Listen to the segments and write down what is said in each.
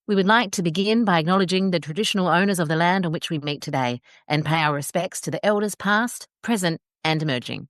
We would like to begin by acknowledging the traditional owners of the land on which we meet today and pay our respects to the elders past, present and emerging.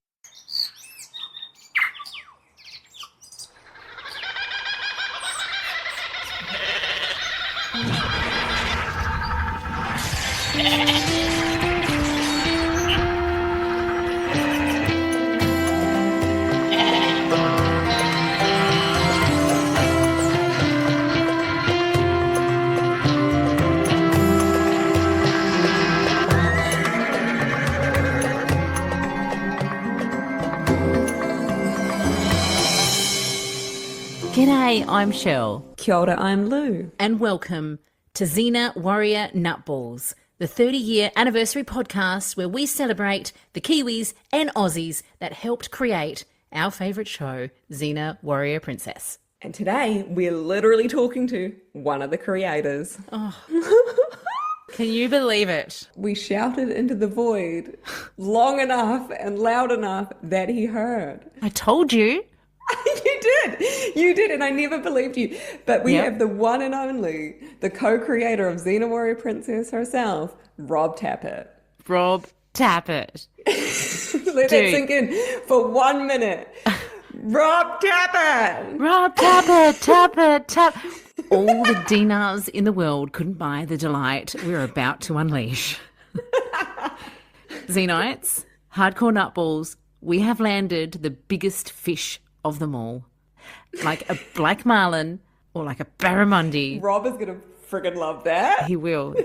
G'day, I'm Shell. Kia ora, I'm Lou. And welcome to Xena Warrior Nutballs, the 30-year anniversary podcast where we celebrate the Kiwis and Aussies that helped create our favourite show, Xena Warrior Princess. And today we're literally talking to one of the creators. Oh. Can you believe it? We shouted into the void long enough and loud enough that he heard. I told you. You did, and I never believed you. But we have the one and only, the co-creator of Xena Warrior Princess herself, Rob Tapert. Rob Tapert. Let that sink in for 1 minute. Rob Tapert! Rob Tapert. All the dinars in the world couldn't buy the delight we're about to unleash. Xenites, hardcore nutballs, we have landed the biggest fish of them all. Like a black marlin or like a barramundi. Rob is going to friggin' love that. He will.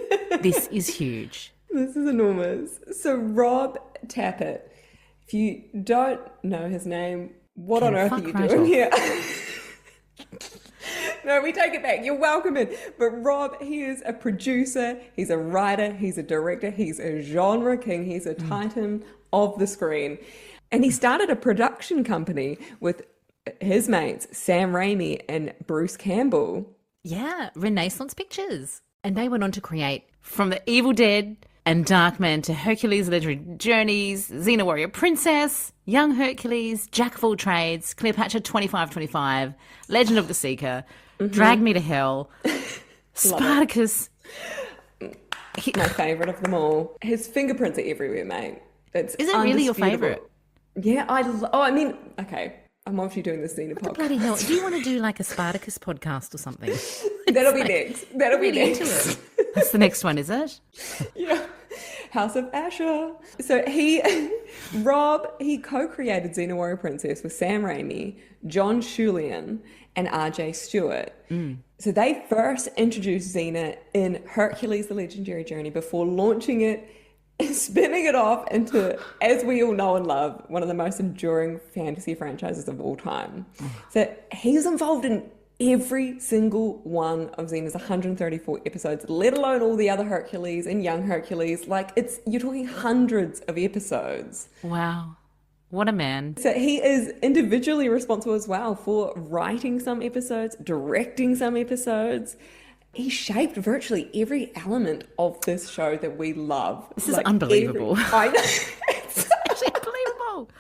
This is huge. This is enormous. So Rob Tapert, if you don't know his name, what on earth are you doing here? No, we take it back. You're welcome in. But Rob, he is a producer, he's a writer, he's a director, he's a genre king, he's a titan of the screen. And he started a production company with his mates, Sam Raimi and Bruce Campbell. Yeah, Renaissance Pictures. And they went on to create from The Evil Dead and Darkman to Hercules' Legendary Journeys, Xena Warrior Princess, Young Hercules, Jack of All Trades, Cleopatra 2525, Legend of the Seeker, Drag Me to Hell, Spartacus. My favourite of them all. His fingerprints are everywhere, mate. Is it really your favourite? Yeah, okay. I'm obviously doing the Xena podcast. Bloody hell. Do you want to do like a Spartacus podcast or something? That'll be next. That'll be next. That's the next one, is it? Yeah. House of Asher. So Rob co-created Xena Warrior Princess with Sam Raimi, John Schulian, and RJ Stewart. So they first introduced Xena in Hercules: The Legendary Journey before launching it and spinning it off into, as we all know and love, one of the most enduring fantasy franchises of all time. So he's involved in every single one of Xena's 134 episodes, let alone all the other Hercules and Young Hercules. You're talking hundreds of episodes. Wow. What a man. So he is individually responsible as well for writing some episodes, directing some episodes. He shaped virtually every element of this show that we love. This is unbelievable. I know. It's actually unbelievable.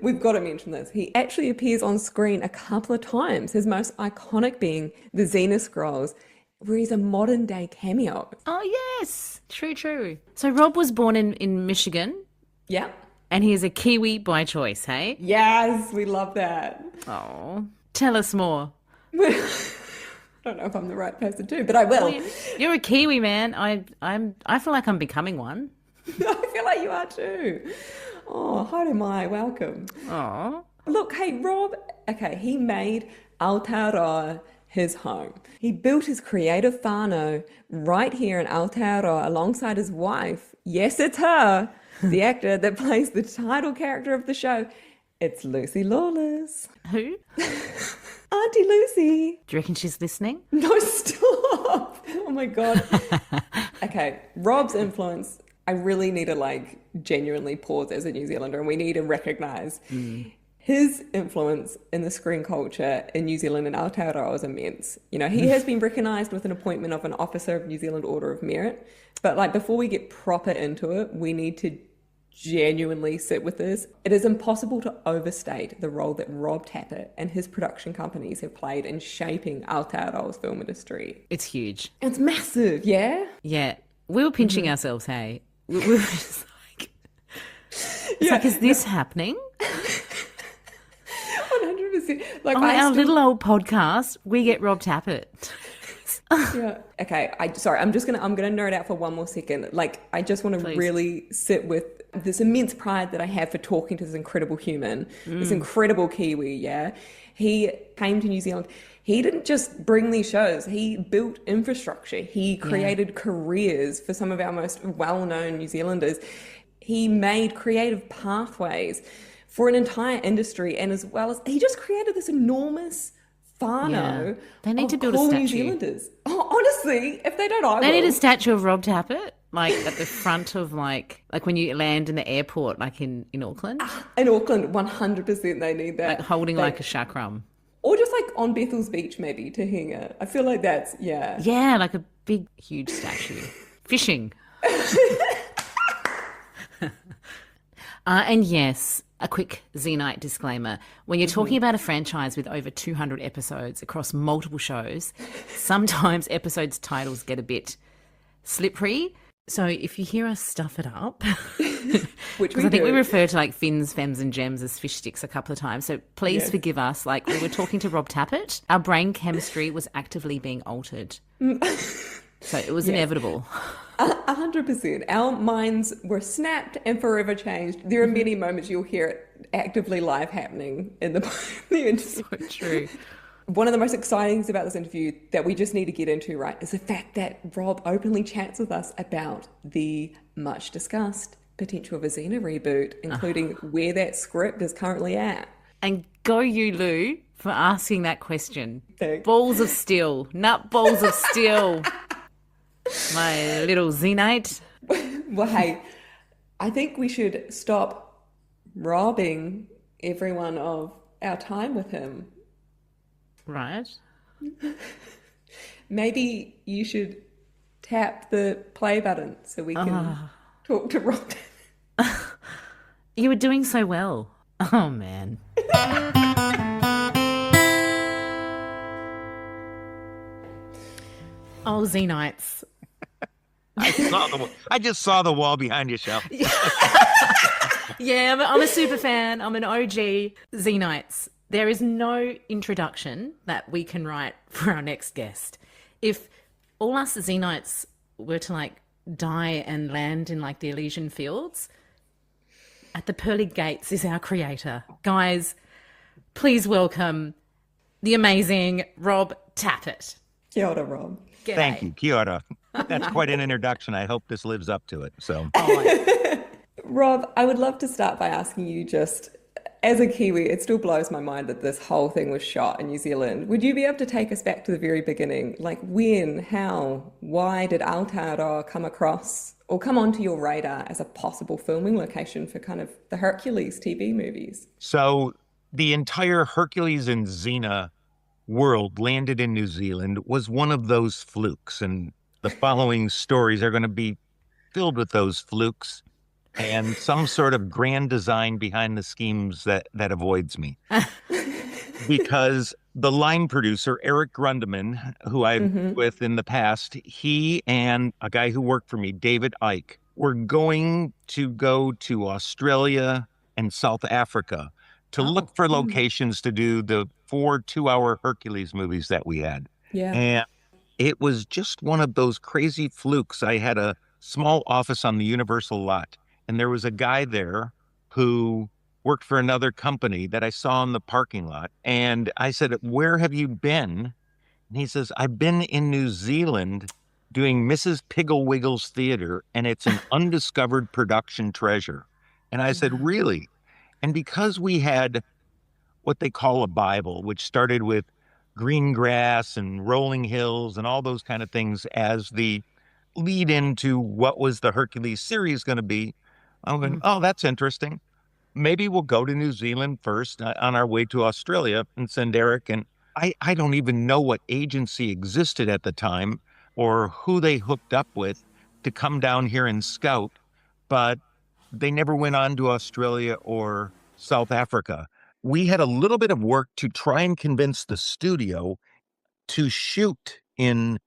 We've got to mention this, he actually appears on screen a couple of times, his most iconic being the Xena Scrolls, where he's a modern day cameo. Oh, yes. True. So Rob was born in Michigan. Yeah. And he is a Kiwi by choice, hey? Yes, we love that. Oh, tell us more. I don't know if I'm the right person to, but I will. You're a Kiwi, man. I feel like I'm becoming one. I feel like you are too. Oh, hi to my welcome. Oh. Look, hey, Rob, he made Aotearoa his home. He built his creative whānau right here in Aotearoa alongside his wife. Yes, it's her, the actor that plays the title character of the show. It's Lucy Lawless. Who? Auntie Lucy. Do you reckon she's listening? No, stop. Oh my God. Okay, Rob's influence, I really need to genuinely pause as a New Zealander, and we need to recognise his influence in the screen culture in New Zealand and Aotearoa is immense. You know, he has been recognised with an appointment of an Officer of New Zealand Order of Merit, but before we get proper into it, we need to genuinely sit with this. It is impossible to overstate the role that Rob Tapert and his production companies have played in shaping Aotearoa's film industry. It's huge. It's massive, yeah? Yeah. We were pinching ourselves, hey? We were just like, it's like, is this happening? 100%. Like, On our little old podcast, we get Rob Tapert. Yeah. Okay. I'm gonna nerd out for one more second. Like, I just want to really sit with this immense pride that I have for talking to this incredible human, this incredible Kiwi. Yeah. He came to New Zealand. He didn't just bring these shows. He built infrastructure. He created careers for some of our most well-known New Zealanders. He made creative pathways for an entire industry, and as well as he just created this enormous whānau They need to build a cool statue. New Zealanders. Oh, honestly, if they don't, They need a statue of Rob Tapert, like at the front of like when you land in the airport, like in Auckland. In Auckland, 100% they need that. Like holding like a chakram. Or just like on Bethel's Beach, maybe, to hang it. I feel like that's, yeah. Yeah, like a big, huge statue. Fishing. And yes, a quick Xenite disclaimer. When you're talking about a franchise with over 200 episodes across multiple shows, sometimes episodes' titles get a bit slippery. So if you hear us stuff it up, Which I think we refer to like fins, femmes and gems as fish sticks a couple of times. So please forgive us. Like we were talking to Rob Tapert, our brain chemistry was actively being altered. So it was inevitable. 100%. Our minds were snapped and forever changed. There are many moments you'll hear it actively live happening in the industry. So true. One of the most exciting things about this interview that we just need to get into, right, is the fact that Rob openly chats with us about the much discussed potential of a Xena reboot, including where that script is currently at. And go you, Lou, for asking that question. Thanks. Balls of steel, nut balls of steel. My little Xenite. Well, hey, I think we should stop robbing everyone of our time with him. Right. Maybe you should tap the play button so we can talk to Rob. You were doing so well. Oh, man. Oh, Xenites. I just saw the wall behind you, Shell. Yeah, I'm a super fan. I'm an OG Xenites. There is no introduction that we can write for our next guest. If all us Xenites were to like die and land in like the Elysian fields, at the pearly gates is our creator. Guys, please welcome the amazing Rob Tapert. Kia ora, Rob. G'day. Thank you. Kia ora. That's quite an introduction. I hope this lives up to it. So, Rob, I would love to start by asking you just, as a Kiwi, it still blows my mind that this whole thing was shot in New Zealand. Would you be able to take us back to the very beginning? Like when, how, why did Aotearoa come across or come onto your radar as a possible filming location for kind of the Hercules TV movies? So the entire Hercules and Xena world landed in New Zealand was one of those flukes. And the following stories are going to be filled with those flukes and some sort of grand design behind the schemes that avoids me. Because the line producer, Eric Grundeman, who I've worked with in the past, he and a guy who worked for me, David Icke, were going to go to Australia and South Africa to look for locations to do the 4 2-hour Hercules movies that we had. Yeah. And it was just one of those crazy flukes. I had a small office on the Universal lot, and there was a guy there who worked for another company that I saw in the parking lot. And I said, "Where have you been?" And he says, "I've been in New Zealand doing Mrs. Piggle Wiggle's theater, and it's an undiscovered production treasure." And I said, "Really?" And because we had what they call a Bible, which started with green grass and rolling hills and all those kind of things as the lead into what was the Hercules series going to be, I'm going, oh, that's interesting. Maybe we'll go to New Zealand first on our way to Australia and send Eric. And I don't even know what agency existed at the time or who they hooked up with to come down here and scout. But they never went on to Australia or South Africa. We had a little bit of work to try and convince the studio to shoot in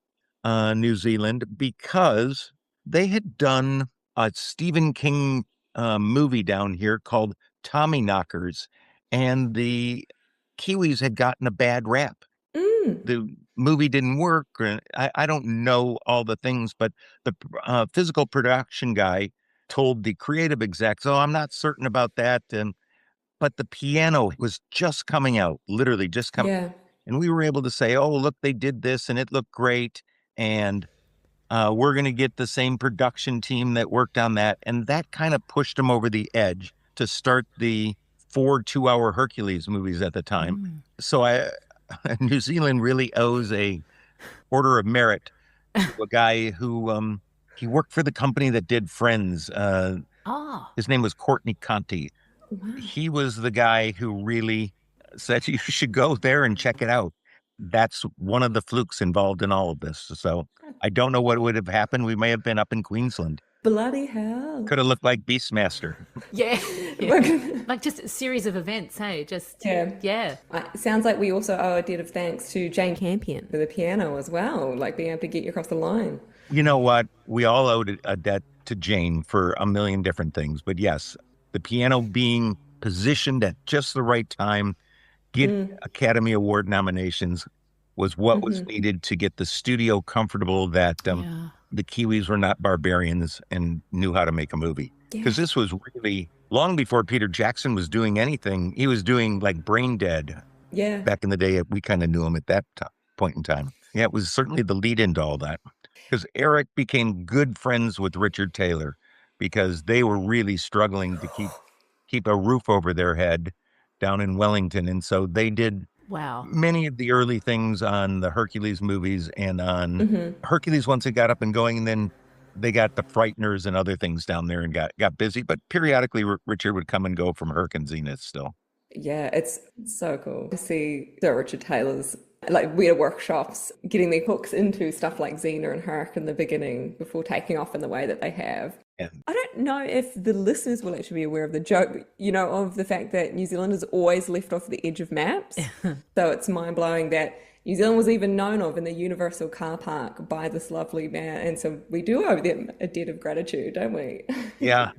New Zealand because they had done a Stephen King movie down here called Tommy Knockers, and the Kiwis had gotten a bad rap. The movie didn't work. I don't know all the things, but the physical production guy told the creative execs, "Oh, I'm not certain about that." But the piano was just coming out, literally just coming. Yeah. And we were able to say, "Oh, look, they did this and it looked great. And we're going to get the same production team that worked on that." And that kind of pushed them over the edge to start the 4 2-hour Hercules movies at the time. So New Zealand really owes a order of merit to a guy who he worked for the company that did Friends. Oh, His name was Courtney Conti. Wow. He was the guy who really said you should go there and check it out. That's one of the flukes involved in all of this. So I don't know what would have happened. We may have been up in Queensland. Bloody hell. Could have looked like Beastmaster. yeah. Yeah. Like just a series of events, hey? Just, Yeah. yeah. It sounds like we also owe a debt of thanks to Jane Campion for the piano as well, like being able to get you across the line. You know what? We all owed a debt to Jane for a million different things. But yes, the piano being positioned at just the right time, get Academy Award nominations was what was needed to get the studio comfortable that Yeah. the Kiwis were not barbarians and knew how to make a movie. Because this was really long before Peter Jackson was doing anything. He was doing like Brain Dead Yeah. back in the day. We kind of knew him at that point in time. Yeah, it was certainly the lead into all that. Because Eric became good friends with Richard Taylor because they were really struggling to keep a roof over their head down in Wellington. And so they did Wow. many of the early things on the Hercules movies and on Hercules once it got up and going. And then they got the Frighteners and other things down there and got busy. But periodically, Richard would come and go from Herc and Xena still. Yeah, it's so cool to see Sir Richard Taylor's, like, we had workshops getting their hooks into stuff like Xena and Herc in the beginning before taking off in the way that they have. And I don't know if the listeners will actually be aware of the joke, of the fact that New Zealand is always left off the edge of maps. So it's mind-blowing that New Zealand was even known of in the Universal car park by this lovely man. And so we do owe them a debt of gratitude, don't we? yeah.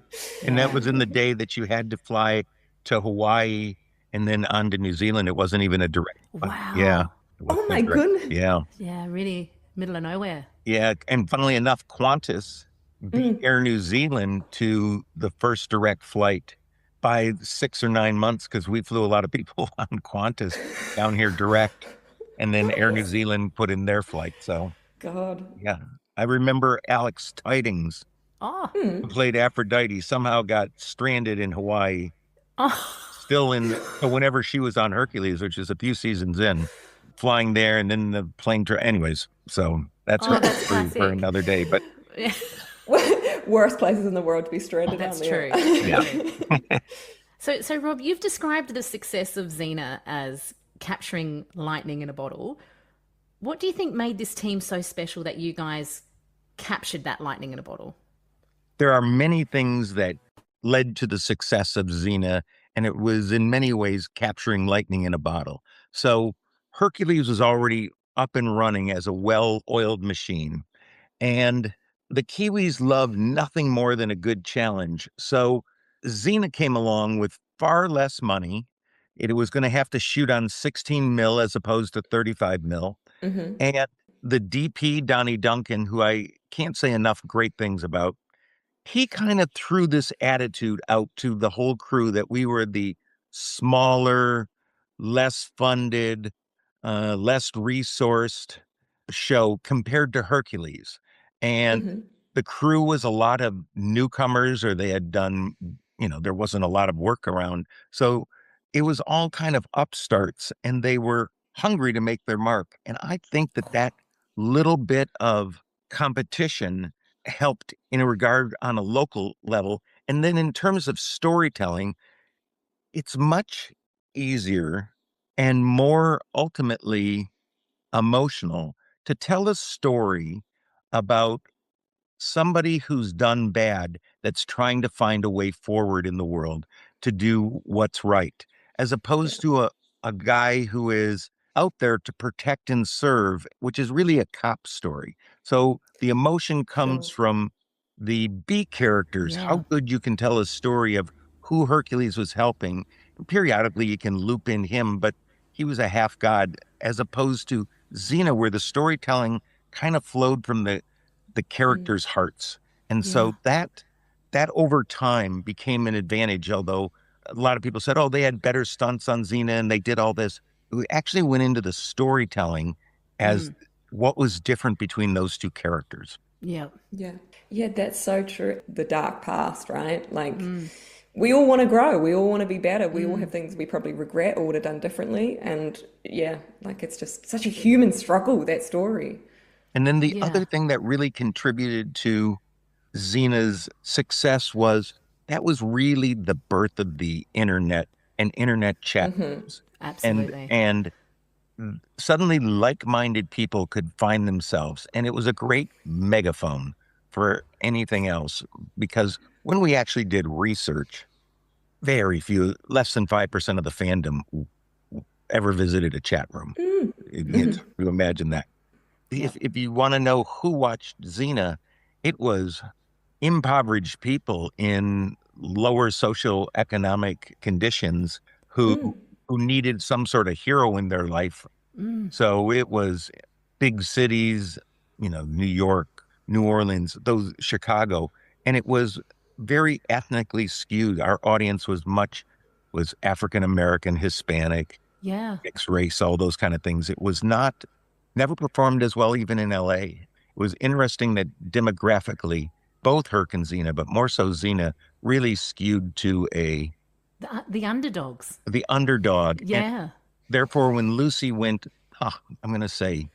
And that was in the day that you had to fly to Hawaii and then on to New Zealand. It wasn't even a direct. Wow. Yeah. Oh my goodness. Yeah. Yeah, really middle of nowhere. Yeah. And funnily enough, Qantas beat Air New Zealand to the first direct flight by 6 or 9 months because we flew a lot of people on Qantas down here direct. And then Air New Zealand put in their flight. So, God. yeah. I remember Alex Tidings, Oh. who played Aphrodite, somehow got stranded in Hawaii. Oh. Still so whenever she was on Hercules, which is a few seasons in, flying there and then the plane. Anyways, so that's that's for classic. another day. But Worst places in the world to be stranded. That's aren't there? true. yeah. So Rob, you've described the success of Xena as capturing lightning in a bottle. What do you think made this team so special that you guys captured that lightning in a bottle? There are many things that led to the success of Xena, and it was in many ways capturing lightning in a bottle. So Hercules was already up and running as a well-oiled machine, and the Kiwis loved nothing more than a good challenge. So Xena came along with far less money. It was going to have to shoot on 16 mil as opposed to 35 mil. And the DP, Donnie Duncan, who I can't say enough great things about, he kind of threw this attitude out to the whole crew that we were the smaller, less funded, less resourced show compared to Hercules. And the crew was a lot of newcomers, or they had done, there wasn't a lot of work around. So it was all kind of upstarts, and they were hungry to make their mark. And I think that little bit of competition helped in a regard on a local level. And then in terms of storytelling, it's much easier and more ultimately emotional to tell a story about somebody who's done bad that's trying to find a way forward in the world to do what's right, as opposed to a guy who is out there to protect and serve, which is really a cop story. So the emotion comes Sure. from the B characters, Yeah. how good you can tell a story of who Hercules was helping. Periodically, you can loop in him, but he was a half god, as opposed to Xena, where the storytelling kind of flowed from the characters' hearts. And Yeah. so that over time became an advantage, although a lot of people said, oh, they had better stunts on Xena and they did all this. We actually went into the storytelling as what was different between those two characters. Yeah. Yeah. Yeah, that's so true. The dark past, right? Like, we all want to grow. We all want to be better. We all have things we probably regret or would have done differently. And yeah, like, it's just such a human struggle, that story. And then the Yeah. other thing that really contributed to Xena's success was that was really the birth of the internet and internet chat rooms. Absolutely. And suddenly like-minded people could find themselves. And it was a great megaphone for anything else, because when we actually did research, very few, less than 5% of the fandom ever visited a chat room. You imagine that. If you want to know who watched Xena, it was impoverished people in lower social economic conditions who needed some sort of hero in their life. So it was big cities, New York, New Orleans, those Chicago, and it was very ethnically skewed. Our audience was African American, Hispanic, Yeah. mixed race, all those kind of things. It was never performed as well, even in LA. It was interesting that demographically, both Herc and Xena, but more so Xena, really skewed to The underdogs. the underdog. And Yeah. therefore, when Lucy went, I'm going to say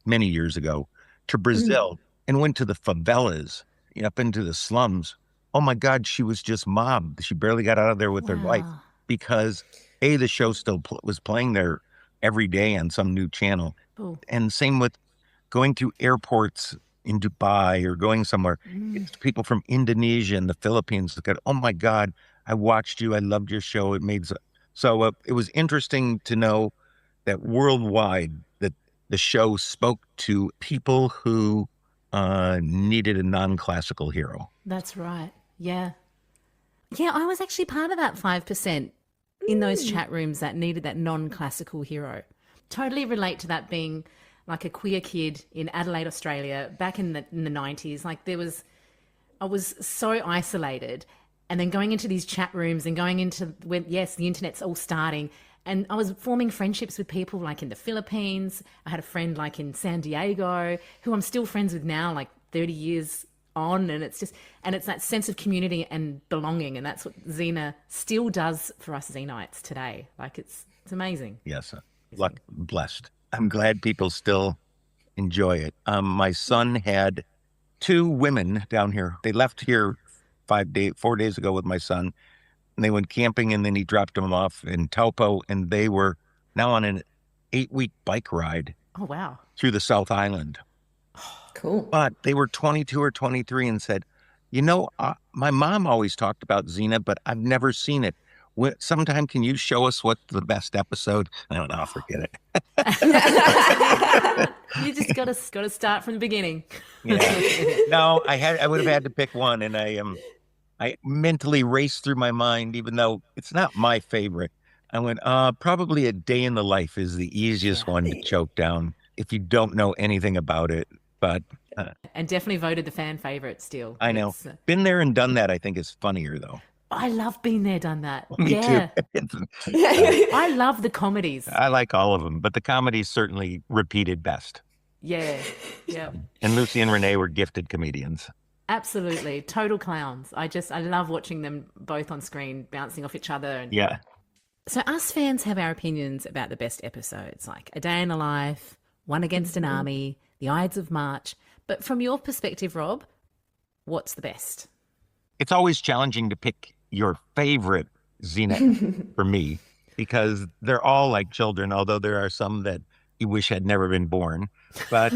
many years ago, to Brazil and went to the favelas, up into the slums, oh my God, she was just mobbed. She barely got out of there with her life Wow. because the show still was playing there every day on some new channel. Oh. And same with going through airports in Dubai or going somewhere. It's people from Indonesia and the Philippines that go, oh my God, I watched you. I loved your show. It made so it was interesting to know that worldwide that the show spoke to people who needed a non-classical hero. That's right. Yeah. Yeah, I was actually part of that 5% in those chat rooms that needed that non-classical hero. Totally relate to that, being like a queer kid in Adelaide, Australia, back in the 90s. Like, I was so isolated, and then going into these chat rooms and going into when, yes, the internet's all starting, and I was forming friendships with people like in the Philippines. I had a friend like in San Diego who I'm still friends with now, like 30 years on, and it's that sense of community and belonging, and that's what Xena still does for us Xenites today. Like, it's amazing. Yes, blessed. I'm glad people still enjoy it. My son had 2 women down here. They left here 4 days ago with my son, and they went camping, and then he dropped them off in Taupo, and they were now on an 8-week bike ride Oh, wow. through the South Island. Cool. But they were 22 or 23 and said, my mom always talked about Xena, but I've never seen it. Sometime can you show us what's the best episode? I don't know, I'll forget it. You just got to start from the beginning. Yeah. No, I would have had to pick one, and I mentally raced through my mind, even though it's not my favorite. I went, probably A Day in the Life is the easiest one to choke down if you don't know anything about it. But And definitely voted the fan favorite still. I know. Been there and done that, I think, is funnier, though. I love being there, done that. Me Yeah. too. I love the comedies. I like all of them, but the comedies certainly repeated best. Yeah. Yeah. And Lucy and Renee were gifted comedians. Absolutely. Total clowns. I love watching them both on screen bouncing off each other. And Yeah. So us fans have our opinions about the best episodes, like A Day in the Life, One Against an Army, The Ides of March. But from your perspective, Rob, what's the best? It's always challenging to pick your favorite Xena for me, because they're all like children, although there are some that you wish had never been born, but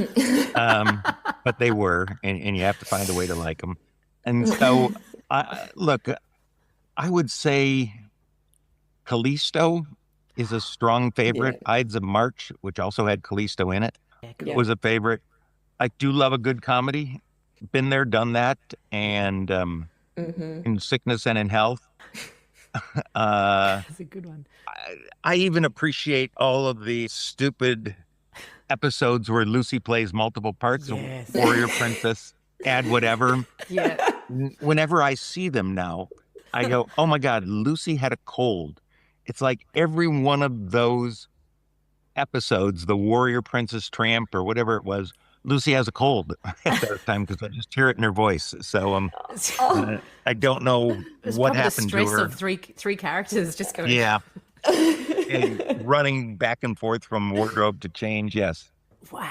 they were, and you have to find a way to like them. And so, look, I would say Callisto is a strong favorite. Yeah. Ides of March, which also had Callisto in it, Yeah. was a favorite. I do love a good comedy. Been there, done that, and in sickness and in health. That's a good one. I even appreciate all of the stupid episodes where Lucy plays multiple parts. Yes. Warrior Princess, add whatever. Yeah. Whenever I see them now, I go, oh my God, Lucy had a cold. It's like every one of those episodes, the Warrior Princess Tramp or whatever it was, Lucy has a cold at that time because I just hear it in her voice. So I don't know It's what probably happened the stress to her. of three characters just going. Yeah. And running back and forth from wardrobe to change. Yes. Wow.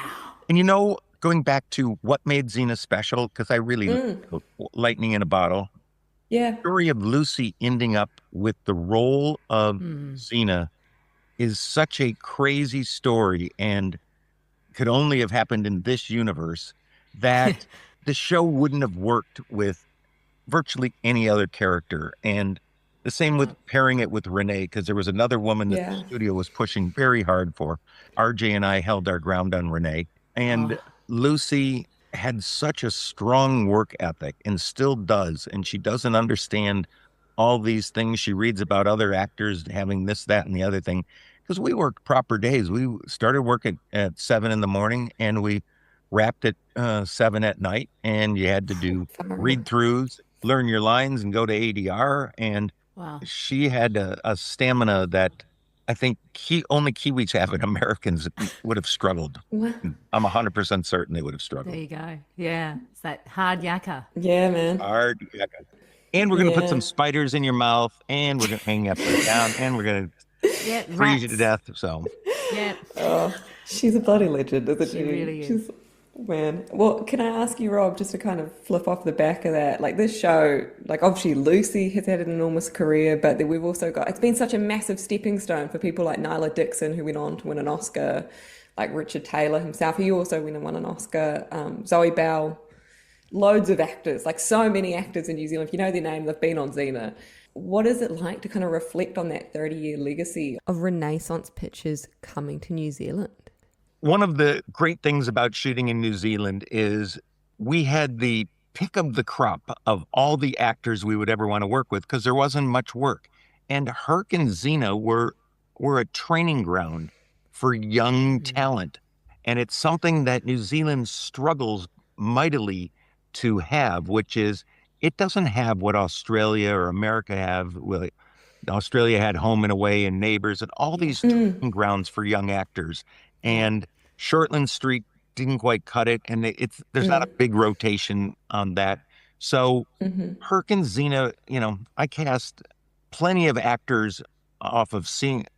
And going back to what made Xena special, because I really lightning in a bottle. Yeah. The story of Lucy ending up with the role of Xena is such a crazy story and could only have happened in this universe that the show wouldn't have worked with virtually any other character. And the same with pairing it with Renee, because there was another woman that the studio was pushing very hard for. RJ and I held our ground on Renee. And Lucy had such a strong work ethic and still does. And she doesn't understand all these things. She reads about other actors having this, that, and the other thing. Because we worked proper days. We started work at 7 a.m. and we wrapped at 7 at night. And you had to do read-throughs, learn your lines, and go to ADR. And she had a stamina that I think only Kiwis have, and Americans would have struggled. I'm 100% certain they would have struggled. There you go. Yeah. It's that hard yakka. Yeah, man. Hard yakka. And we're going to put some spiders in your mouth, and we're going to hang you upside down, and we're going to freeze you to death. So, Oh, she's a bloody legend, isn't she? She really is. Man. Well, can I ask you, Rob, just to kind of flip off the back of that, like this show, like obviously Lucy has had an enormous career, but then we've also got, it's been such a massive stepping stone for people like Nyla Dixon, who went on to win an Oscar, like Richard Taylor himself, he also went and won an Oscar, Zoe Bell, loads of actors, like so many actors in New Zealand. If you know their name, they've been on Xena. What is it like to kind of reflect on that 30-year legacy of Renaissance pictures coming to New Zealand? One of the great things about shooting in New Zealand is we had the pick of the crop of all the actors we would ever want to work with because there wasn't much work. And Herc and Xena were a training ground for young talent. And it's something that New Zealand struggles mightily to have, which is it doesn't have what Australia or America have. Well, Australia had Home and Away and Neighbours and all these training grounds for young actors. And Shortland Street didn't quite cut it, and there's not a big rotation on that. So Herc and Xena, I cast plenty of actors off of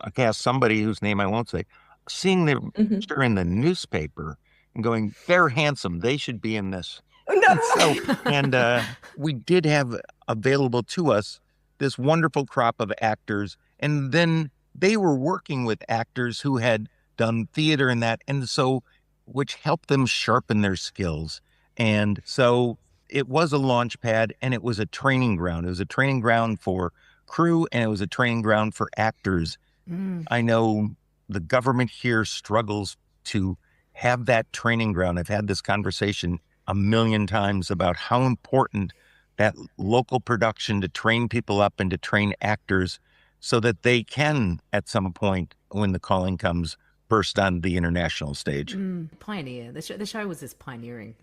I cast somebody whose name I won't say, seeing their picture in the newspaper and going, they're handsome, they should be in this. And we did have available to us this wonderful crop of actors, and then they were working with actors who had done theater and that, and so which helped them sharpen their skills. And so it was a launch pad, and it was a training ground. It was a training ground for crew, and it was a training ground for actors. I know the government here struggles to have that training ground. I've had this conversation a million times about how important that local production to train people up and to train actors so that they can, at some point when the calling comes, burst on the international stage. Pioneer. The show was just pioneering.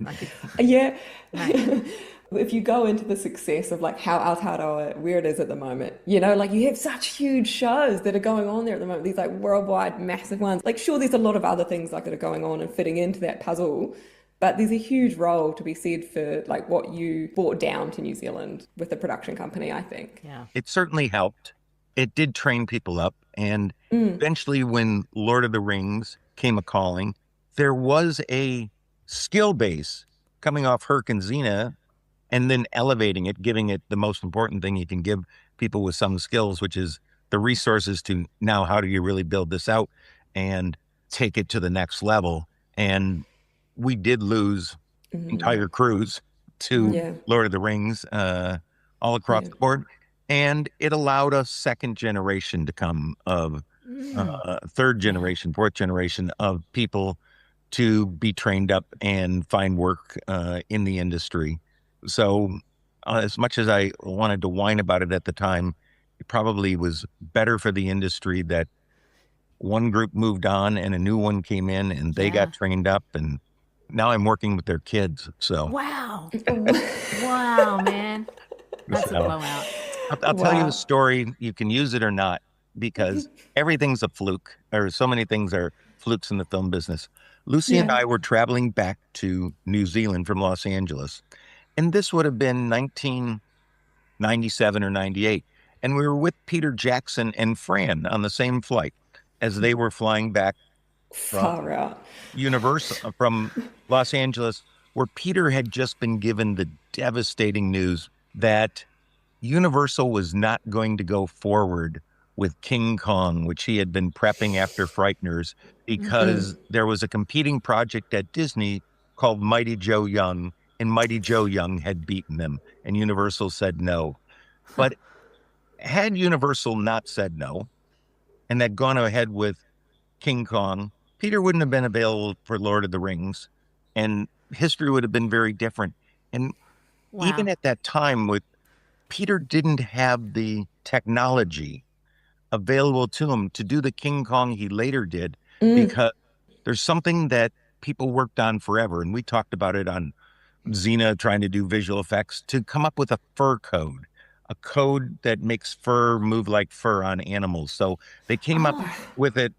Yeah. If you go into the success of like how Aotearoa, where it is at the moment, you have such huge shows that are going on there at the moment, these like worldwide massive ones. Like sure, there's a lot of other things like that are going on and fitting into that puzzle, but there's a huge role to be said for like what you brought down to New Zealand with the production company, I think. Yeah. It certainly helped. It did train people up. And eventually when Lord of the Rings came a-calling, there was a skill base coming off Herc and Xena and then elevating it, giving it the most important thing you can give people with some skills, which is the resources to now how do you really build this out. And take it to the next level. And we did lose entire crews to Lord of the Rings all across the board. And it allowed a second generation to come of third generation, fourth generation of people to be trained up and find work in the industry. So as much as I wanted to whine about it at the time, it probably was better for the industry that one group moved on and a new one came in and they got trained up, and now I'm working with their kids. So wow. Wow, man. That's a blowout. I'll tell you a story. You can use it or not, because everything's a fluke, or so many things are flukes in the film business. Lucy and I were traveling back to New Zealand from Los Angeles, and this would have been 1997 or 98. And we were with Peter Jackson and Fran on the same flight as they were flying back from Universal, from Los Angeles, where Peter had just been given the devastating news that Universal was not going to go forward with King Kong, which he had been prepping after Frighteners, because there was a competing project at Disney called Mighty Joe Young, and Mighty Joe Young had beaten them, and Universal said no. But had Universal not said no and had gone ahead with King Kong, Peter wouldn't have been available for Lord of the Rings, and history would have been very different. And even at that time, with Peter didn't have the technology available to him to do the King Kong he later did, because there's something that people worked on forever, and we talked about it on Xena, trying to do visual effects, to come up with a fur code, a code that makes fur move like fur on animals. So they came up with it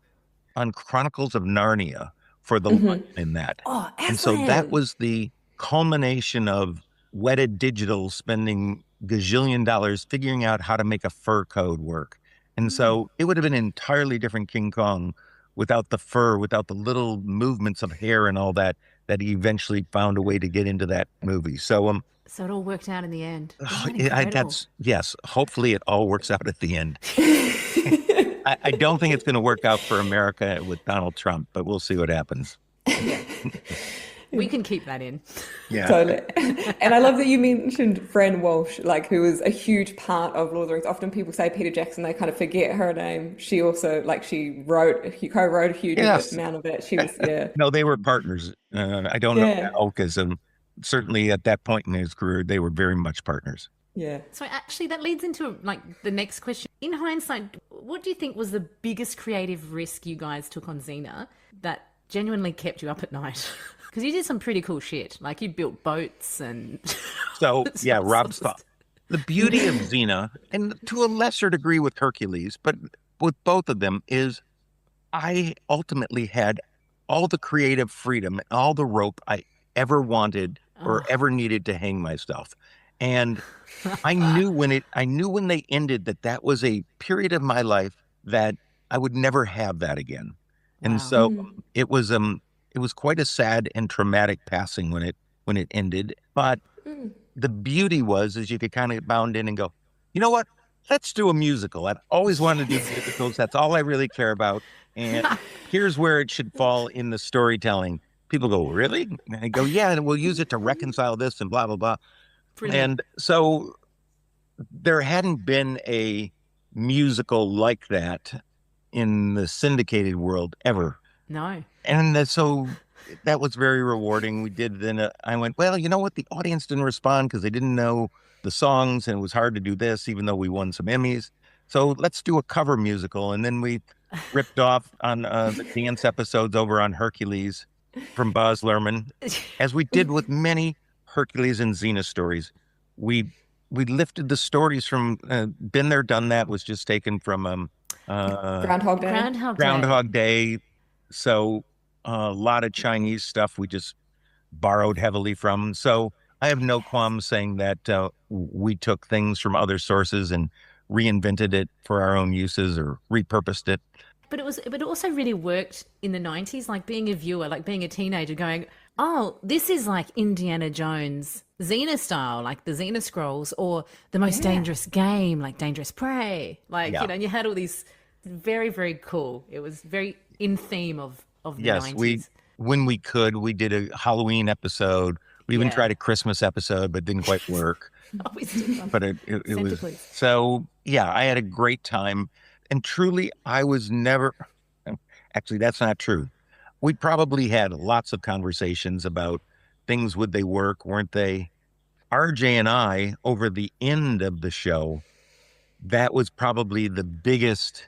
on Chronicles of Narnia for the lion in that. And so that was the culmination of wedded digital spending gazillion dollars figuring out how to make a fur code work. And so it would have been an entirely different King Kong without the fur, without the little movements of hair and all that, that he eventually found a way to get into that movie. So so it all worked out in the end. Yes, hopefully it all works out at the end. I don't think it's going to work out for America with Donald Trump, but we'll see what happens. We can keep that in. Yeah, totally. And I love that you mentioned Fran Walsh, like, who was a huge part of Lord of the Rings. Often people say Peter Jackson, they kind of forget her name. She also, like, she co-wrote a huge amount of it. She was, No, they were partners. I don't know now, because certainly at that point in his career, they were very much partners. Yeah. So actually that leads into like the next question. In hindsight, what do you think was the biggest creative risk you guys took on Xena that genuinely kept you up at night? Because you did some pretty cool shit. Like you built boats and... So, yeah, Rob's thought. The beauty of Xena, and to a lesser degree with Hercules, but with both of them, is I ultimately had all the creative freedom, all the rope I ever wanted or ever needed to hang myself. And I knew when they ended that was a period of my life that I would never have that again. And so it was quite a sad and traumatic passing when it ended. But the beauty is you could kind of bound in and go, you know what? Let's do a musical. I've always wanted to do musicals. That's all I really care about. And here's where it should fall in the storytelling. People go, really? And I go, yeah, and we'll use it to reconcile this and blah, blah, blah. Brilliant. And so there hadn't been a musical like that in the syndicated world ever. No. And so that was very rewarding. We did then. I went, well, you know what? The audience didn't respond because they didn't know the songs, and it was hard to do this, even though we won some Emmys. So let's do a cover musical. And then we ripped off on the dance episodes over on Hercules from Baz Luhrmann, as we did with many Hercules and Xena stories. We lifted the stories from Been There, Done That was just taken from Groundhog Day. Groundhog Day. So a lot of Chinese stuff we just borrowed heavily from. So I have no qualms saying that we took things from other sources and reinvented it for our own uses or repurposed it. But it also really worked in the 90s, like being a viewer, like being a teenager going, oh, this is like Indiana Jones, Xena style, like the Xena Scrolls, or the most dangerous game, like Dangerous Prey. Like, you know, and you had all these very, very cool. It was very in theme of of the Yes, 90s. when we could, we did a Halloween episode. We even Yeah. tried a Christmas episode, but didn't quite work. Oh, we did one. But it Santa was, Claus. so yeah, I had a great time. And truly, I was never, actually, that's not true. We probably had lots of conversations about things. Would they work? Weren't they? RJ and I, over the end of the show, that was probably the biggest,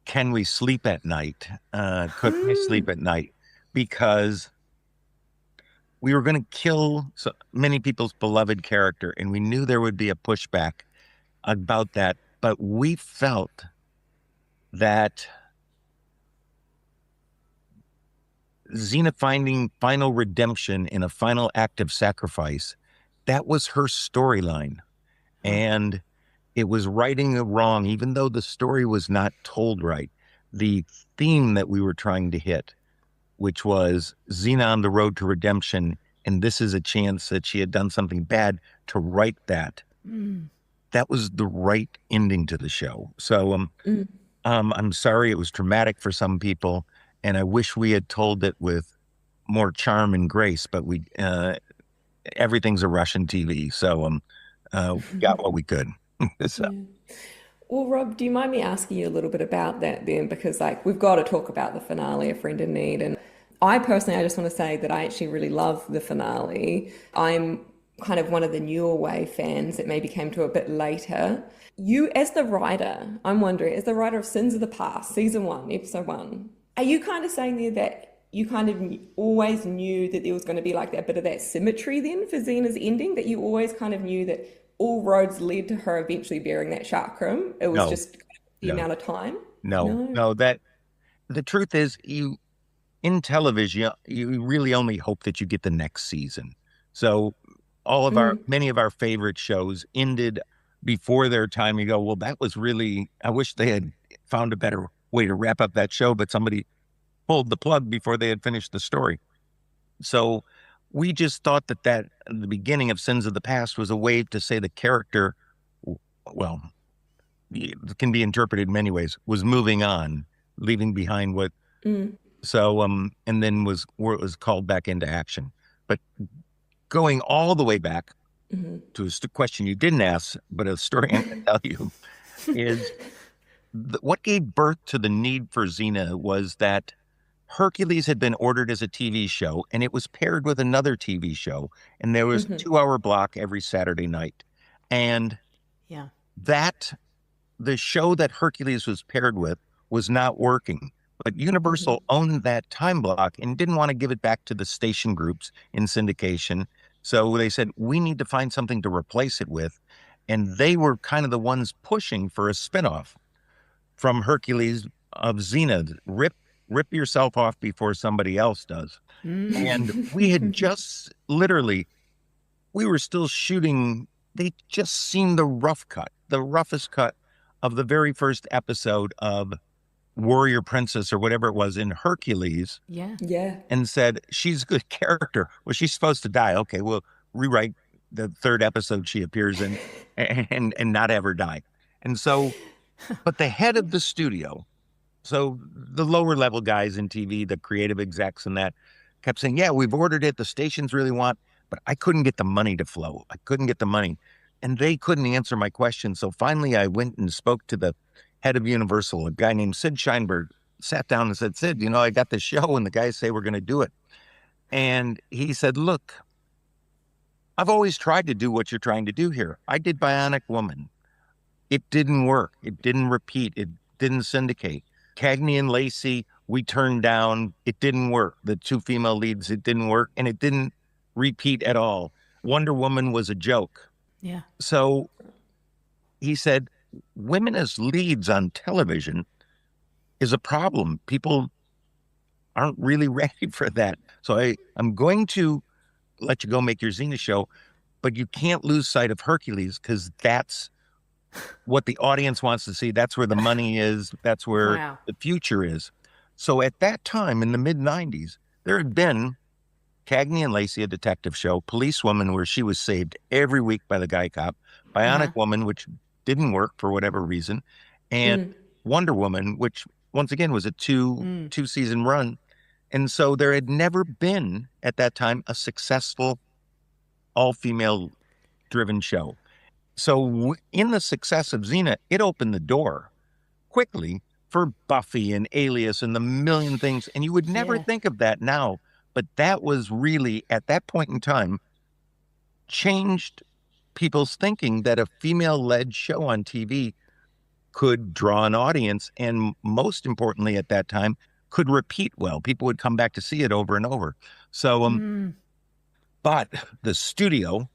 can we sleep at night? Could we sleep at night? Because we were going to kill so many people's beloved character, and we knew there would be a pushback about that. But we felt that Xena finding final redemption in a final act of sacrifice, that was her storyline. And it was righting a wrong, even though the story was not told right. The theme that we were trying to hit, which was Xena on the road to redemption, and this is a chance that she had done something bad to right that. That was the right ending to the show. So I'm sorry it was traumatic for some people, and I wish we had told it with more charm and grace, but we everything's a Russian TV, so we got what we could. So, Yeah. Well, Rob, do you mind me asking you a little bit about that then? Because like we've got to talk about the finale, A Friend in Need. And I personally, I just want to say that I actually really love the finale. I'm kind of one of the newer wave fans that maybe came to a bit later. You, as the writer, I'm wondering, as the writer of Sins of the Past, season 1, episode 1, are you kind of saying there that you kind of always knew that there was going to be like that bit of that symmetry then for Xena's ending, that you always kind of knew that all roads led to her eventually bearing that chakram? It was no, just the no, amount of time? no. That the truth is, you in television, you really only hope that you get the next season. So many of our favorite shows ended before their time. You go, well, that was really, I wish they had found a better way to wrap up that show, but somebody pulled the plug before they had finished the story. So we just thought that the beginning of Sins of the Past was a way to say the character, well, it can be interpreted in many ways, was moving on, leaving behind what. So and then was called back into action. But going all the way back to a question you didn't ask, but a story I'm going to tell you is what gave birth to the need for Xena was that Hercules had been ordered as a TV show, and it was paired with another TV show, and there was a 2-hour block every Saturday night. And the show that Hercules was paired with was not working. But Universal owned that time block and didn't want to give it back to the station groups in syndication. So they said, we need to find something to replace it with. And they were kind of the ones pushing for a spinoff from Hercules of Xena. Rip yourself off before somebody else does. And we had just literally, we were still shooting. They just seen the roughest cut of the very first episode of Warrior Princess or whatever it was in Hercules. Yeah. And said, she's a good character. Well, she's supposed to die. Okay, we'll rewrite the third episode she appears in and not have her die. And so, but the head of the studio, so the lower level guys in TV, the creative execs and that, kept saying, yeah, we've ordered it. The stations really want, but I couldn't get the money to flow. I couldn't get the money. And they couldn't answer my question. So finally I went and spoke to the head of Universal, a guy named Sid Sheinberg, sat down and said, Sid, I got this show and the guys say we're going to do it. And he said, look, I've always tried to do what you're trying to do here. I did Bionic Woman. It didn't work. It didn't repeat. It didn't syndicate. Cagney and Lacey, we turned down. It didn't work. The 2 female leads, it didn't work. And it didn't repeat at all. Wonder Woman was a joke. Yeah. So he said, women as leads on television is a problem. People aren't really ready for that. So I'm going to let you go make your Xena show, but you can't lose sight of Hercules because that's what the audience wants to see. That's where the money is. That's where the future is. So at that time in the mid-90s, there had been Cagney and Lacey, a detective show, Policewoman, where she was saved every week by the guy cop, Bionic Woman, which didn't work for whatever reason, and Wonder Woman, which once again was a two season run. And so there had never been at that time a successful all-female driven show. So in the success of Xena, it opened the door quickly for Buffy and Alias and the million things. And you would never think of that now, but that was really, at that point in time, changed people's thinking that a female-led show on TV could draw an audience, and most importantly at that time, could repeat well. People would come back to see it over and over. So, but the studio,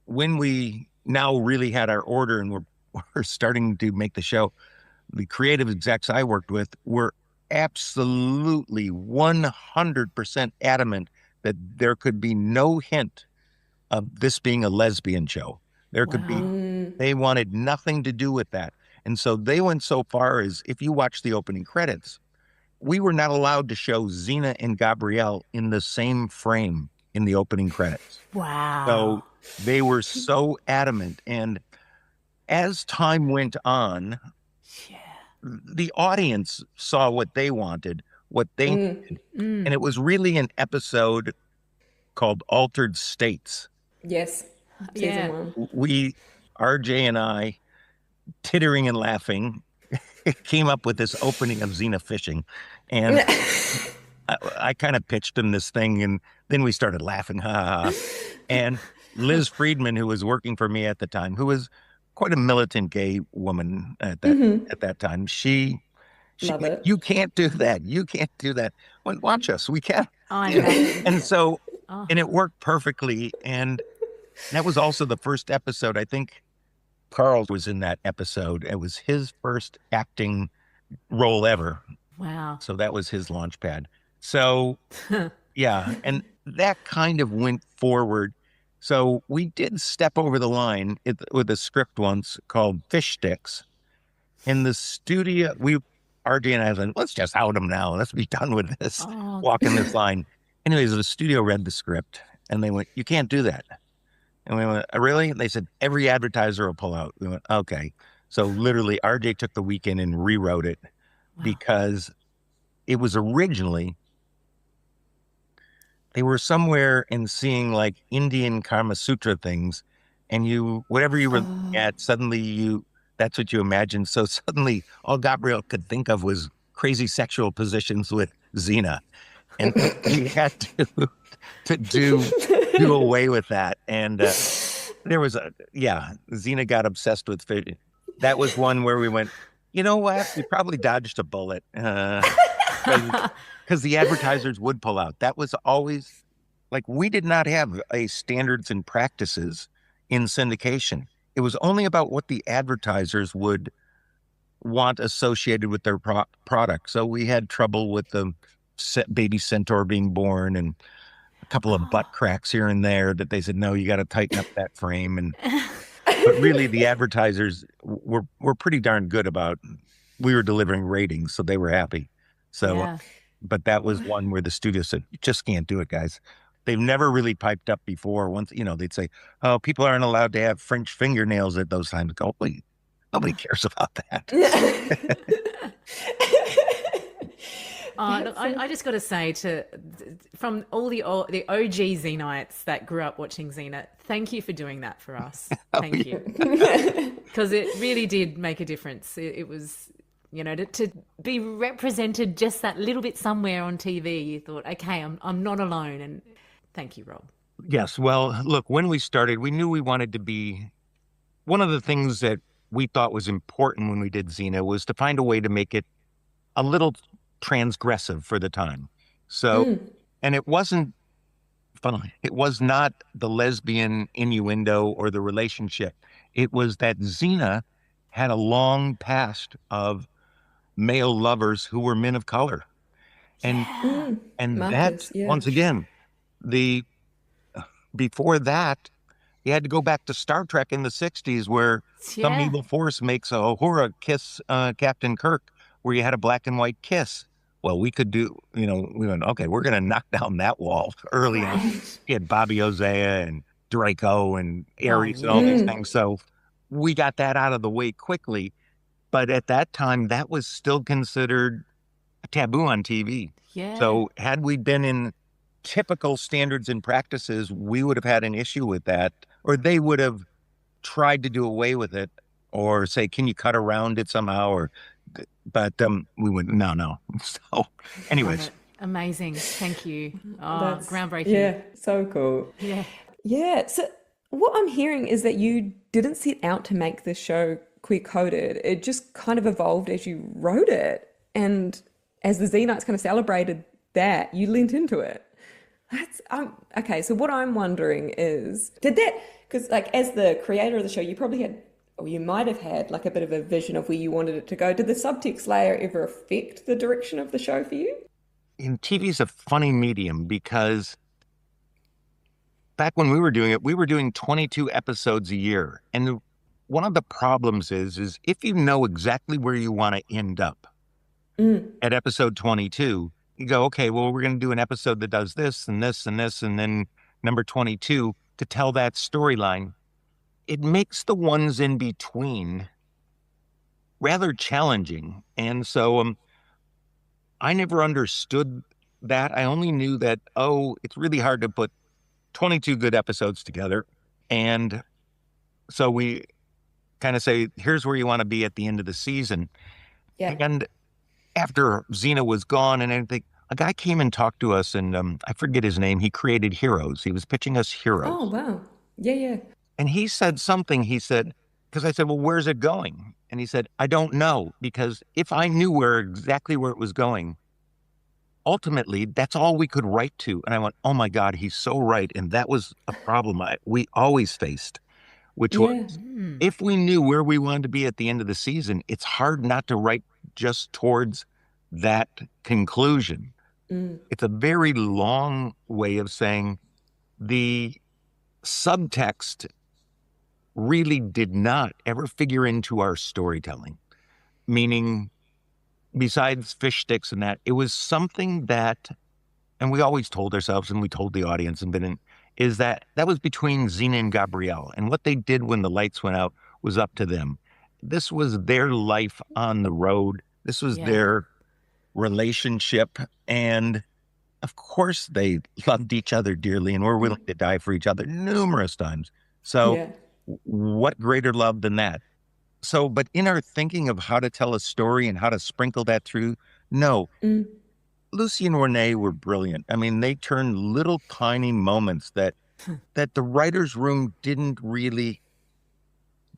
when we now really had our order and we're starting to make the show, the creative execs I worked with were absolutely 100% adamant that there could be no hint of this being a lesbian show. There could be, they wanted nothing to do with that. And so they went so far as, if you watch the opening credits, we were not allowed to show Xena and Gabrielle in the same frame in the opening credits. Wow. So they were so adamant. And as time went on, the audience saw what they wanted, what they needed. And it was really an episode called Altered States. Yes. Season 1. We, RJ and I, tittering and laughing, came up with this opening of Xena fishing. And I kind of pitched him this thing, and then we started laughing. Ha, ha, ha. And Liz Friedman, who was working for me at the time, who was quite a militant gay woman at that time, she Love it. You can't do that. You can't do that. Well, watch us. We can't. I know. And so, and it worked perfectly. And that was also the first episode. I think Carl was in that episode. It was his first acting role ever. Wow. So that was his launch pad. So, yeah. And that kind of went forward. So we did step over the line with a script once called Fish Sticks. In the studio, RJ and I was like, let's just out them now. Let's be done with this, walking this line. Anyways, the studio read the script and they went, you can't do that. And we went, really? And they said, every advertiser will pull out. We went, okay. So literally RJ took the weekend and rewrote it because it was originally, they were somewhere in seeing like Indian Kama Sutra things, and whatever you were looking at, suddenly that's what you imagined. So suddenly all Gabrielle could think of was crazy sexual positions with Xena. And he had to do away with that. And there was Xena got obsessed with fish. That was one where we went, you know what? We probably dodged a bullet. Because the advertisers would pull out. That was always, like, we did not have a standards and practices in syndication. It was only about what the advertisers would want associated with their product. So we had trouble with the baby centaur being born and a couple of butt cracks here and there that they said, no, you got to tighten up that frame. And but really the advertisers were pretty darn good about, we were delivering ratings, so they were happy. So, but that was one where the studio said, you just can't do it, guys. They've never really piped up before. Once, they'd say, oh, people aren't allowed to have French fingernails at those times. Go, wait, nobody cares about that. Look, I just got to say, from all the OG Xenites that grew up watching Xena, thank you for doing that for us. Thank you. Because it really did make a difference. It was, to be represented just that little bit somewhere on TV, you thought, okay, I'm not alone. And thank you, Rob. Yes. Well, look, when we started, we knew we wanted to be, one of the things that we thought was important when we did Xena was to find a way to make it a little transgressive for the time. So, and it wasn't, funnily, it was not the lesbian innuendo or the relationship. It was that Xena had a long past of male lovers who were men of color. And Marcus, that, once again, before that, you had to go back to Star Trek in the 60s where some evil force makes a Uhura kiss Captain Kirk, where you had a black and white kiss. Well, we could do, we went, okay, we're going to knock down that wall early on. You had Bobby Ozea and Draco and Ares and all these things. So we got that out of the way quickly. But at that time, that was still considered a taboo on TV. Yeah. So had we been in typical standards and practices, we would have had an issue with that, or they would have tried to do away with it, or say, can you cut around it somehow? But we wouldn't. No. So, anyways. Amazing. Thank you. Oh, That's groundbreaking. Yeah, so cool. Yeah. Yeah. So what I'm hearing is that you didn't set out to make this show queer-coded. It just kind of evolved as you wrote it. And as the Xenites kind of celebrated that, you leant into it. That's okay. So what I'm wondering is, did that, because like as the creator of the show, you probably had, or you might have had like a bit of a vision of where you wanted it to go. Did the subtext layer ever affect the direction of the show for you? And TV is a funny medium because back when we were doing it, we were doing 22 episodes a year. And one of the problems is if you know exactly where you want to end up at episode 22, you go, okay, well, we're going to do an episode that does this and this and this, and then number 22 to tell that storyline. It makes the ones in between rather challenging. And so I never understood that. I only knew that, it's really hard to put 22 good episodes together. And so we kind of say, here's where you want to be at the end of the season. Yeah. And after Xena was gone and everything, a guy came and talked to us, and I forget his name. He created Heroes. He was pitching us Heroes. Oh, wow. Yeah. And he said something. He said, because I said, well, where's it going? And he said, I don't know, because if I knew exactly where it was going, ultimately, that's all we could write to. And I went, oh my God, he's so right. And that was a problem we always faced, which was if we knew where we wanted to be at the end of the season, it's hard not to write just towards that conclusion. It's a very long way of saying the subtext really did not ever figure into our storytelling, meaning besides fish sticks and that, it was something that, and we always told ourselves and we told the audience is that was between Xena and Gabrielle. And what they did when the lights went out was up to them. This was their life on the road. This was their relationship. And of course they loved each other dearly and were willing to die for each other numerous times. So what greater love than that? So, but in our thinking of how to tell a story and how to sprinkle that through, no, Lucy and Renee were brilliant. I mean, they turned little tiny moments that the writer's room didn't really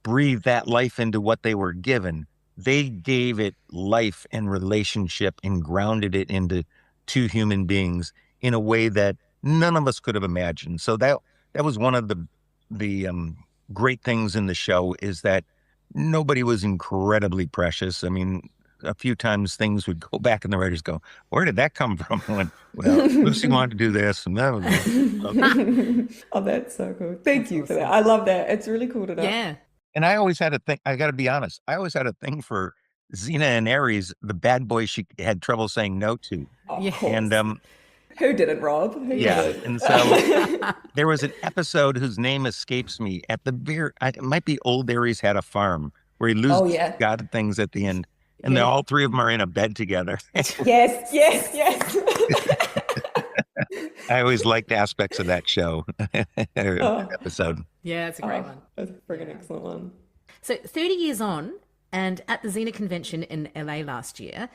breathe that life into what they were given. They gave it life and relationship and grounded it into two human beings in a way that none of us could have imagined. So that was one of the great things in the show, is that nobody was incredibly precious. I mean, a few times things would go back and the writers go, where did that come from? Well, Lucy wanted to do this and that was Oh, that's so cool. Thank you for that. I love that. It's really cool to know. Yeah. And I always had a thing, I got to be honest, I always had a thing for Xena and Ares, the bad boy she had trouble saying no to. And who didn't, Rob? Who didn't? And so there was an episode whose name escapes me at the it might be Old Aries Had a Farm, where he loses God things at the end. And all three of them are in a bed together. Yes. I always liked aspects of that show episode. Yeah, it's a great one. That's a friggin' excellent one. So 30 years on, and at the Xena convention in LA last year,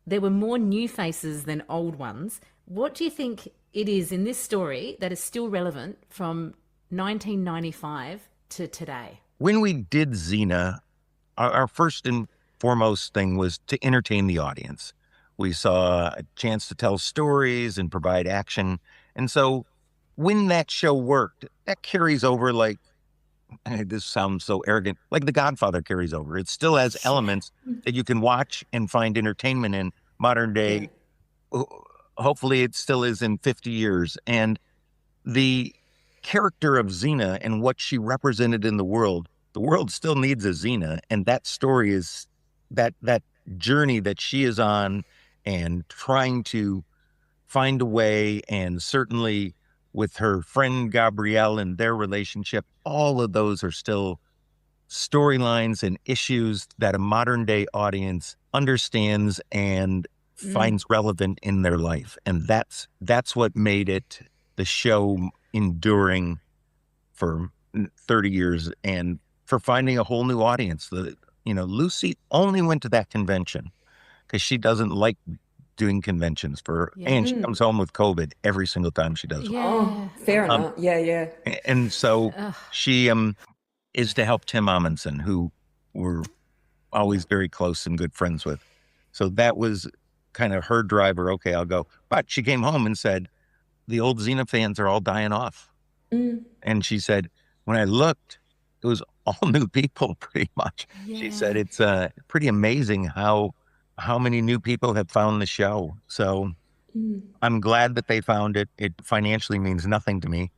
there were more new faces than old ones. What do you think it is in this story that is still relevant from 1995 to today? When we did Xena, our first and foremost thing was to entertain the audience. We saw a chance to tell stories and provide action. And so when that show worked, that carries over like, this sounds so arrogant, like The Godfather carries over. It still has elements that you can watch and find entertainment in modern day. Hopefully it still is in 50 years. And the character of Xena and what she represented in the world still needs a Xena. And that story is that journey that she is on and trying to find a way, and certainly with her friend Gabrielle and their relationship, all of those are still storylines and issues that a modern day audience understands and finds relevant in their life. And that's what made it the show enduring for 30 years and for finding a whole new audience. Lucy only went to that convention because she doesn't like doing conventions and she comes home with COVID every single time she does one. Oh, fair enough. Yeah. And so she is to help Tim Amundsen, who we're always very close and good friends with. So that was kind of her driver. Okay, I'll go. But she came home and said, the old Xena fans are all dying off. And she said, when I looked, it was all new people pretty much. Yeah. She said, it's pretty amazing how many new people have found the show. So I'm glad that they found it. It financially means nothing to me.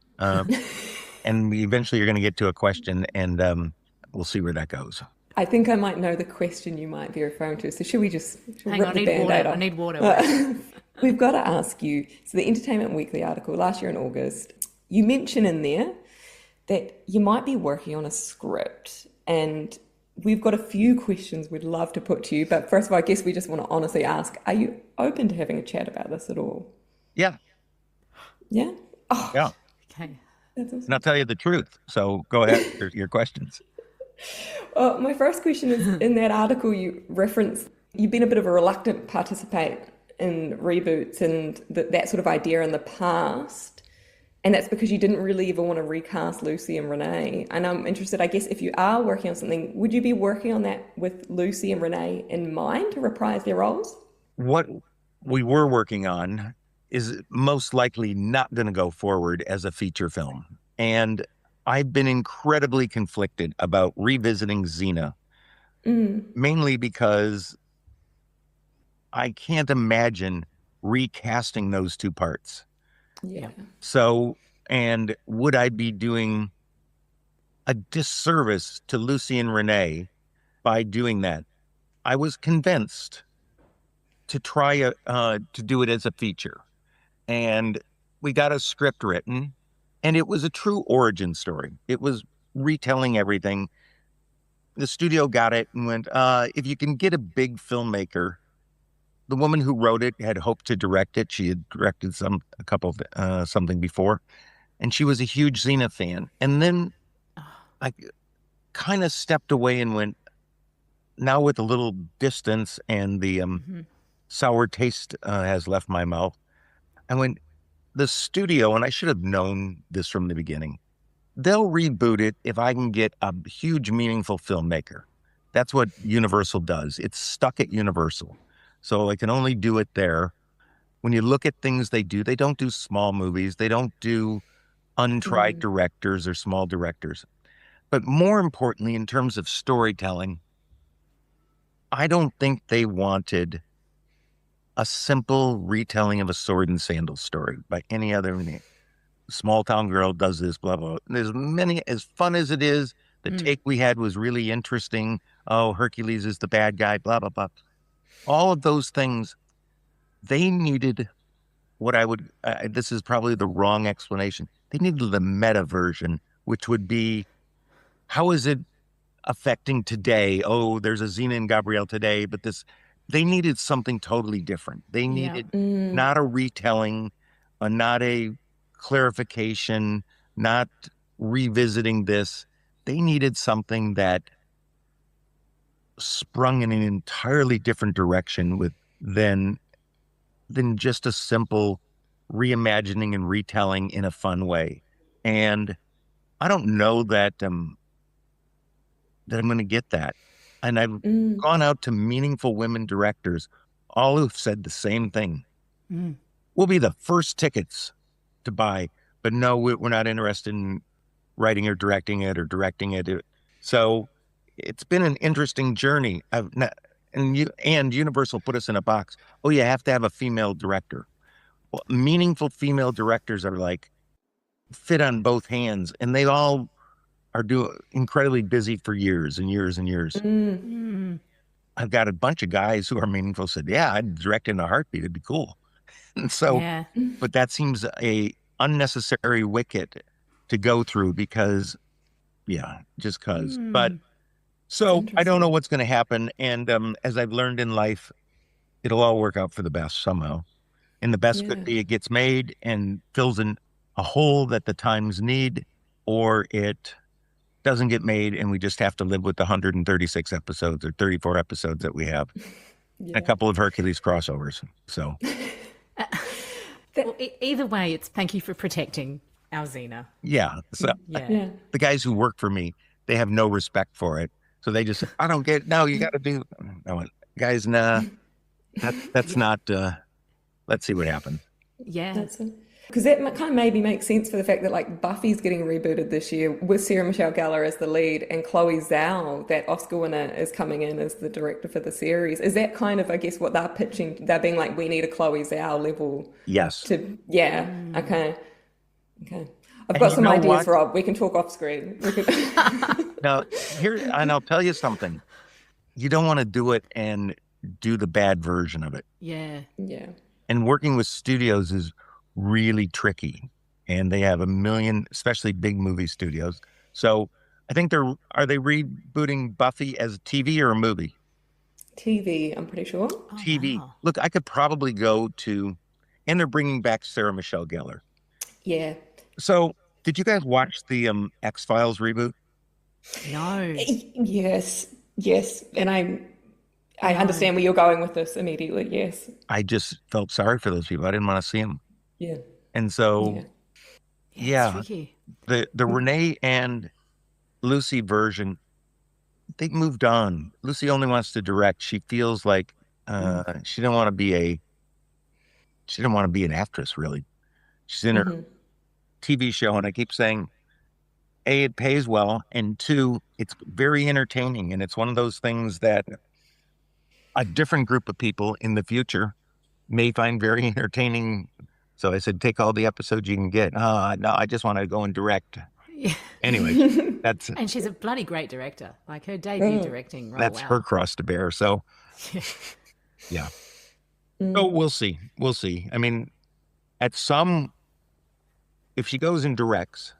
And we eventually are going to get to a question, and we'll see where that goes. I think I might know the question you might be referring to. So should we just hang on? I need water. We've got to ask you. So the Entertainment Weekly article last year in August, you mention in there that you might be working on a script, and we've got a few questions we'd love to put to you. But first of all, I guess we just want to honestly ask: are you open to having a chat about this at all? Yeah. Yeah. Oh, yeah. Okay. That's awesome. And I'll tell you the truth. So go ahead. Your questions. Well, my first question is, in that article you referenced, you've been a bit of a reluctant participant in reboots and that sort of idea in the past. And that's because you didn't really ever want to recast Lucy and Renee. And I'm interested, I guess, if you are working on something, would you be working on that with Lucy and Renee in mind to reprise their roles? What we were working on is most likely not going to go forward as a feature film. And I've been incredibly conflicted about revisiting Xena, mainly because I can't imagine recasting those two parts. Yeah. So, and would I be doing a disservice to Lucy and Renee by doing that? I was convinced to try to do it as a feature. And we got a script written, and it was a true origin story. It was retelling everything. The studio got it and went, if you can get a big filmmaker. The woman who wrote it had hoped to direct it. She had directed something before, and she was a huge Xena fan. And then I kind of stepped away and went, now with a little distance and the sour taste has left my mouth, I went, the studio, and I should have known this from the beginning, they'll reboot it if I can get a huge, meaningful filmmaker. That's what Universal does. It's stuck at Universal. So I can only do it there. When you look at things they do, they don't do small movies. They don't do untried directors or small directors. But more importantly, in terms of storytelling, I don't think they wanted a simple retelling of a sword and sandals story by any other name. Small town girl does this, blah, blah. There's many, as fun as it is, the take we had was really interesting. Oh, Hercules is the bad guy, blah, blah, blah. All of those things, they needed what I would, this is probably the wrong explanation. They needed the meta version, which would be, how is it affecting today? Oh, there's a Xena and Gabrielle today, but they needed something totally different. They needed not a retelling, not a clarification, not revisiting this. They needed something that sprung in an entirely different direction than just a simple reimagining and retelling in a fun way. And I don't know that I'm going to get that. And I've gone out to meaningful women directors, all who've said the same thing. We'll be the first tickets to buy, but no, we're not interested in writing or directing it. So it's been an interesting journey. And Universal put us in a box. Oh, you have to have a female director. Well, meaningful female directors are like fit on both hands, and they all are incredibly busy for years and years and years. I've got a bunch of guys who are meaningful said, yeah, I'd direct in a heartbeat. It'd be cool. And so, but that seems a unnecessary wicket to go through because, just cause. But so I don't know what's going to happen. And as I've learned in life, it'll all work out for the best somehow. And the best could Yeah. be it gets made and fills in a hole that the times need, or it doesn't get made and we just have to live with the 136 episodes or 34 episodes that we have. And a Yeah. couple of Hercules crossovers. So Well, either way, it's thank you for protecting our Xena. yeah. So Yeah. Yeah. the guys who work for me, they have no respect for it. So they just, I don't get, no, you got to do, I went, guys, nah, that's not, let's see what happens. Yeah. That's it. Because that kind of maybe makes sense for the fact that like Buffy's getting rebooted this year with Sarah Michelle Gellar as the lead and Chloe Zhao, that Oscar winner, is coming in as the director for the series. Is that kind of, I guess, what they're pitching? They're being like, we need a Chloe Zhao level Yes. to, yeah, okay. Okay. I've And got you some know ideas, what? Rob. We can talk off screen. We can... Now, here, and I'll tell you something. You don't want to do it and do the bad version of it. Yeah. Yeah. And working with studios is really tricky. And they have a million, especially big movie studios. So I think are they rebooting Buffy as a TV or a movie? TV, I'm pretty sure. Oh, TV. wow. Look, I could probably go to, and they're bringing back Sarah Michelle Gellar. Yeah. So did you guys watch the X-Files reboot? No. Yes. Yes. And I understand where you're going with this immediately. Yes. I just felt sorry for those people. I didn't want to see them. Yeah. And so, Yeah. It's tricky. the Renee and Lucy version, they moved on. Lucy only wants to direct. She feels like she didn't want to be an actress, really. She's in her TV show, and I keep saying, A, it pays well, and two, it's very entertaining. And it's one of those things that a different group of people in the future may find very entertaining. So I said, take all the episodes you can get. No, I just want to go and direct. Yeah. Anyway, that's And she's a bloody great director. Like her debut directing role. that's wow. her cross to bear. So yeah. So we'll see. We'll see. I mean, if she goes and directs,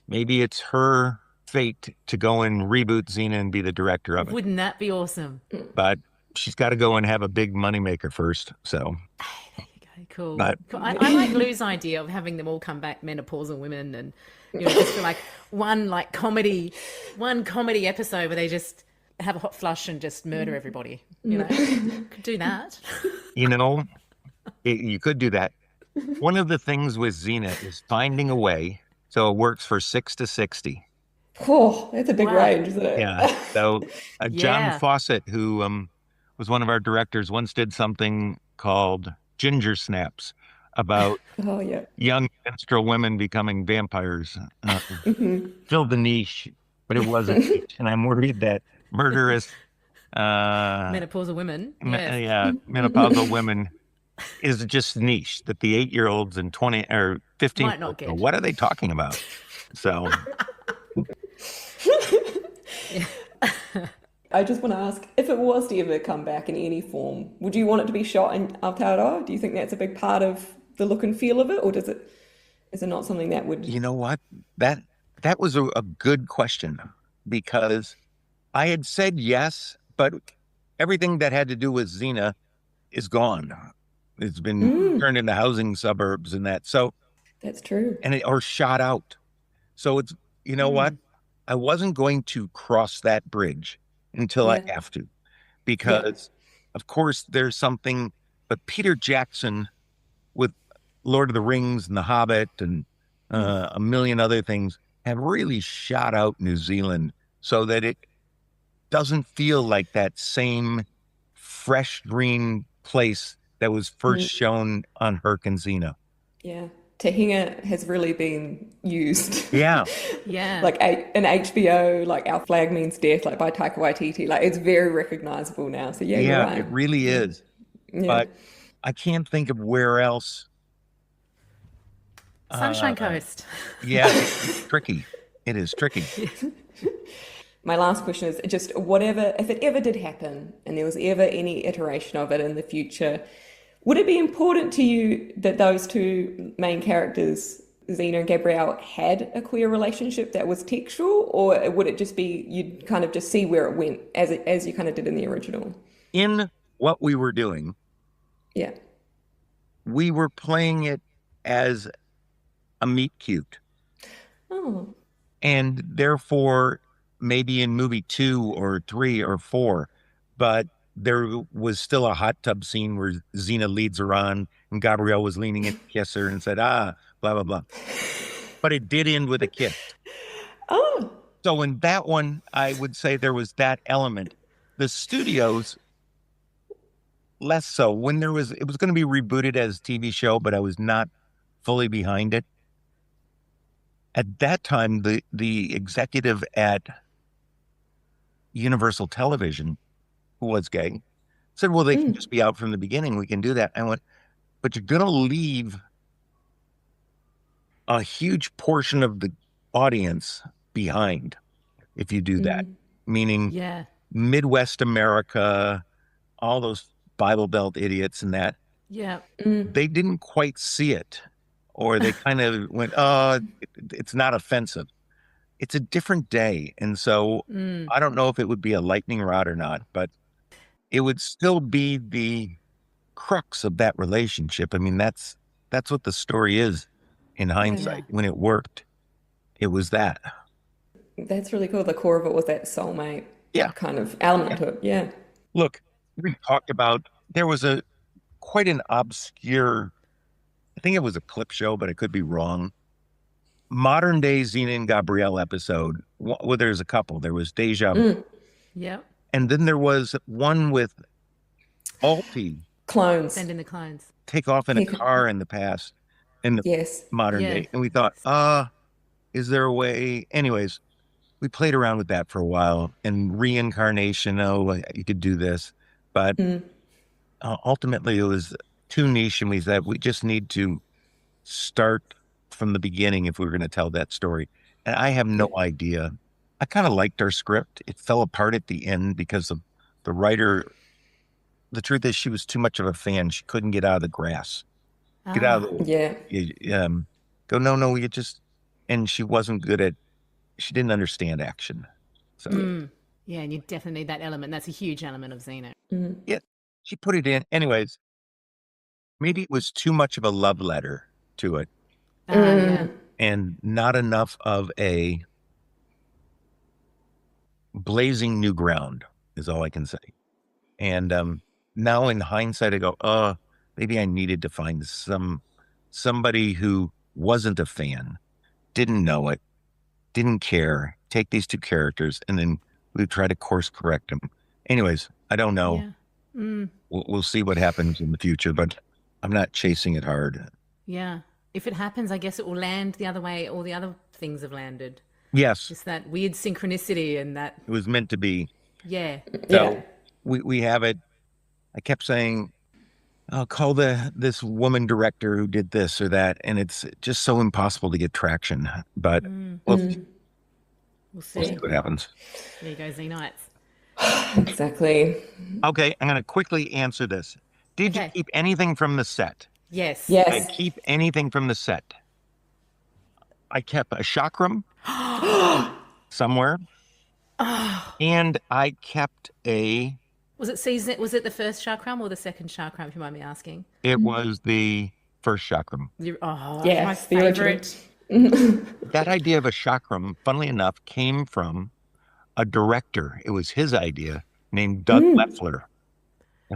maybe it's her fate to go and reboot Xena and be the director of it. Wouldn't that be awesome? But she's got to go and have a big moneymaker first. So Okay, cool. But- Cool. I like Lou's idea of having them all come back menopausal women and just for like one comedy episode where they just have a hot flush and just murder everybody. Could do that. You could do that. One of the things with Xena is finding a way so it works for 6 to 60. Oh, that's a big Wow. range, isn't it? Yeah. So John Yeah. Fawcett, who was one of our directors, once did something called Ginger Snaps about Oh, yeah. young menstrual women becoming vampires. Filled the niche, but it wasn't niche. And I'm worried that murderous Menopausal women. Yes. menopausal women is just niche that the 8-year-olds and 20 or 15 Might not get. what are they talking about? So I just want to ask, if it was to ever come back in any form, would you want it to be shot in Aotearoa? Do you think that's a big part of the look and feel of it, or is it not something that would? you know what? That was a good question, because I had said yes, but everything that had to do with Xena is gone. It's been turned into housing suburbs and that. So, That's true. or shot out. So it's, what? I wasn't going to cross that bridge until I have to, because of course there's something, but Peter Jackson with Lord of the Rings and The Hobbit and a million other things have really shot out New Zealand so that it doesn't feel like that same fresh green place that was first shown on Herc and Xena. Yeah. Tahinga has really been used. Yeah. Yeah. Like an HBO, like Our Flag Means Death, like by Taika Waititi. Like it's very recognizable now. So yeah, you're right. It really is. Yeah. But I can't think of where else. Sunshine Coast. Yeah, it's tricky. It is tricky. My last question is just whatever, if it ever did happen and there was ever any iteration of it in the future, would it be important to you that those two main characters, Xena and Gabrielle, had a queer relationship that was textual, or would it just be you'd kind of just see where it went as you kind of did in the original? In what we were doing, Yeah. We were playing it as a meet cute. Oh. And therefore, maybe in movie 2 or 3 or 4, but there was still a hot tub scene where Xena leads her on and Gabrielle was leaning in to kiss her and said, blah, blah, blah. But it did end with a kiss. Oh. So in that one, I would say there was that element. The studios, less so. When it was going to be rebooted as a TV show, but I was not fully behind it. At that time, the executive at Universal Television, who was gay, said, well, they can just be out from the beginning. We can do that. I went, but you're going to leave a huge portion of the audience behind if you do that, meaning Yeah. Midwest America, all those Bible Belt idiots and that. Yeah. They didn't quite see it, or they kind of went, oh, it's not offensive. It's a different day. And so I don't know if it would be a lightning rod or not, but it would still be the crux of that relationship. I mean, that's what the story is in hindsight. Yeah. When it worked, it was that. That's really cool. The core of it was that soulmate kind of element to it. Yeah. Look, we talked about, there was quite an obscure, I think it was a clip show, but I could be wrong. Modern day Xena and Gabrielle episode. Well, there's a couple. There was Deja Vu. Yeah. And then there was one with Alti Clones. Send in the clones. take off in a car in the past, in the modern day. And we thought, is there a way? Anyways, we played around with that for a while, and reincarnation. Oh, you could do this. But ultimately it was too niche, and we said, we just need to start from the beginning if we were going to tell that story. And I have no idea. I kind of liked our script. It fell apart at the end because of the writer. The truth is, she was too much of a fan. She couldn't get out of the grass. Get out of the go, no, you just, and she wasn't good at, she didn't understand action. So yeah, and you definitely need that element. That's a huge element of Xena. Yeah, she put it in. Anyways, maybe it was too much of a love letter to it. Yeah. And not enough of a blazing new ground is all I can say. And now in hindsight, I go, maybe I needed to find somebody who wasn't a fan, didn't know it, didn't care, take these two characters, and then we try to course correct them. Anyways, I don't know. Yeah. We'll see what happens in the future, but I'm not chasing it hard. Yeah. If it happens, I guess it will land the other way all the other things have landed. Yes. Just that weird synchronicity and that. It was meant to be. Yeah. So we have it. I kept saying, I'll call this woman director who did this or that. And it's just so impossible to get traction. But we'll see what happens. There you go, Xenites. Exactly. Okay, I'm going to quickly answer this. Did you keep anything from the set? Yes. Yes. I keep anything from the set. I kept a chakram somewhere. And I kept a... Was it the first chakram or the second chakram, if you mind me asking? It was the first chakram. My favorite. That idea of a chakram, funnily enough, came from a director. It was his idea, named Doug Leffler,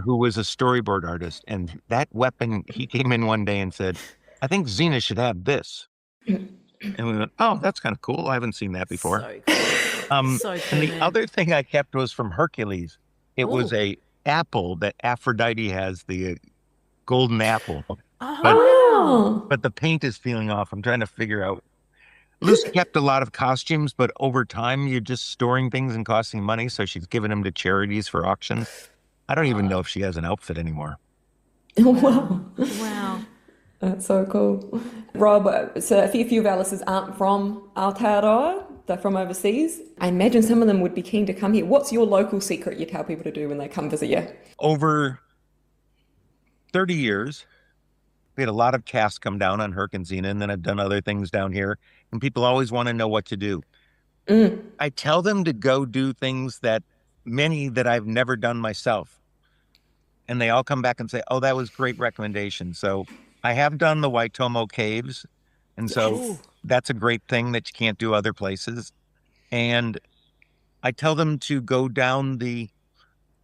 who was a storyboard artist. And that weapon, he came in one day and said, I think Xena should have this. And we went, oh, that's kind of cool. I haven't seen that before. So cool. So cool, and the other thing I kept was from Hercules. It was a apple that Aphrodite has, the golden apple. But the paint is peeling off. I'm trying to figure out. Lucy kept a lot of costumes, but over time, you're just storing things and costing money. So she's giving them to charities for auctions. I don't even know if she has an outfit anymore. Wow. That's so cool. Rob, so a few of our listeners aren't from Aotearoa. They're from overseas. I imagine some of them would be keen to come here. What's your local secret you tell people to do when they come visit you? Over 30 years, we had a lot of casts come down on Herc and Xena, and then I've done other things down here, and people always want to know what to do. I tell them to go do things that many that I've never done myself. and they all come back and say, "Oh, that was great recommendation." So I have done the Waitomo Caves, and so that's a great thing that you can't do other places. And I tell them to go down the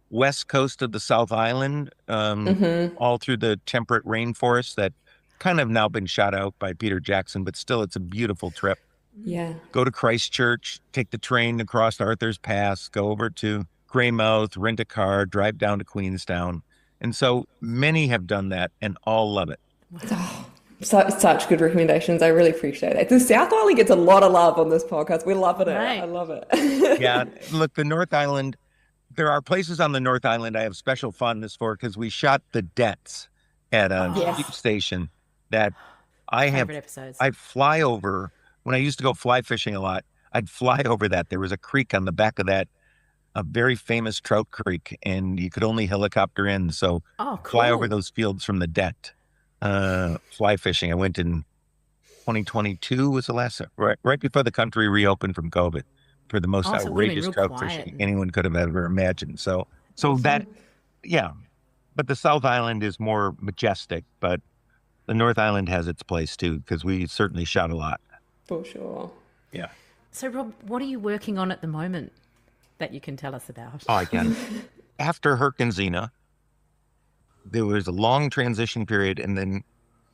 west coast of the South Island, all through the temperate rainforest that kind of now been shot out by Peter Jackson, but still it's a beautiful trip. Yeah. Go to Christchurch, take the train across Arthur's Pass, go over to Greymouth, rent a car, drive down to Queenstown. And so many have done that and all love it. Such good recommendations. I really appreciate it. The South Island gets a lot of love on this podcast. We're loving it. Right. I love it. Yeah, look, the North Island, there are places on the North Island I have special fondness for because we shot the Debts at a tube station that I have. Favorite episodes. I fly over, when I used to go fly fishing a lot, I'd fly over that. There was a creek on the back of that, a very famous trout creek, and you could only helicopter in. So fly over those fields from the Debt, fly fishing. I went in 2022 was the last, right before the country reopened from COVID, for the most outrageous trout fishing anyone could have ever imagined. So that, yeah. But the South Island is more majestic, but the North Island has its place too, because we certainly shot a lot. For sure. Yeah. So, Rob, what are you working on at the moment that you can tell us about? Oh, I can. After Herc and Xena, there was a long transition period, and then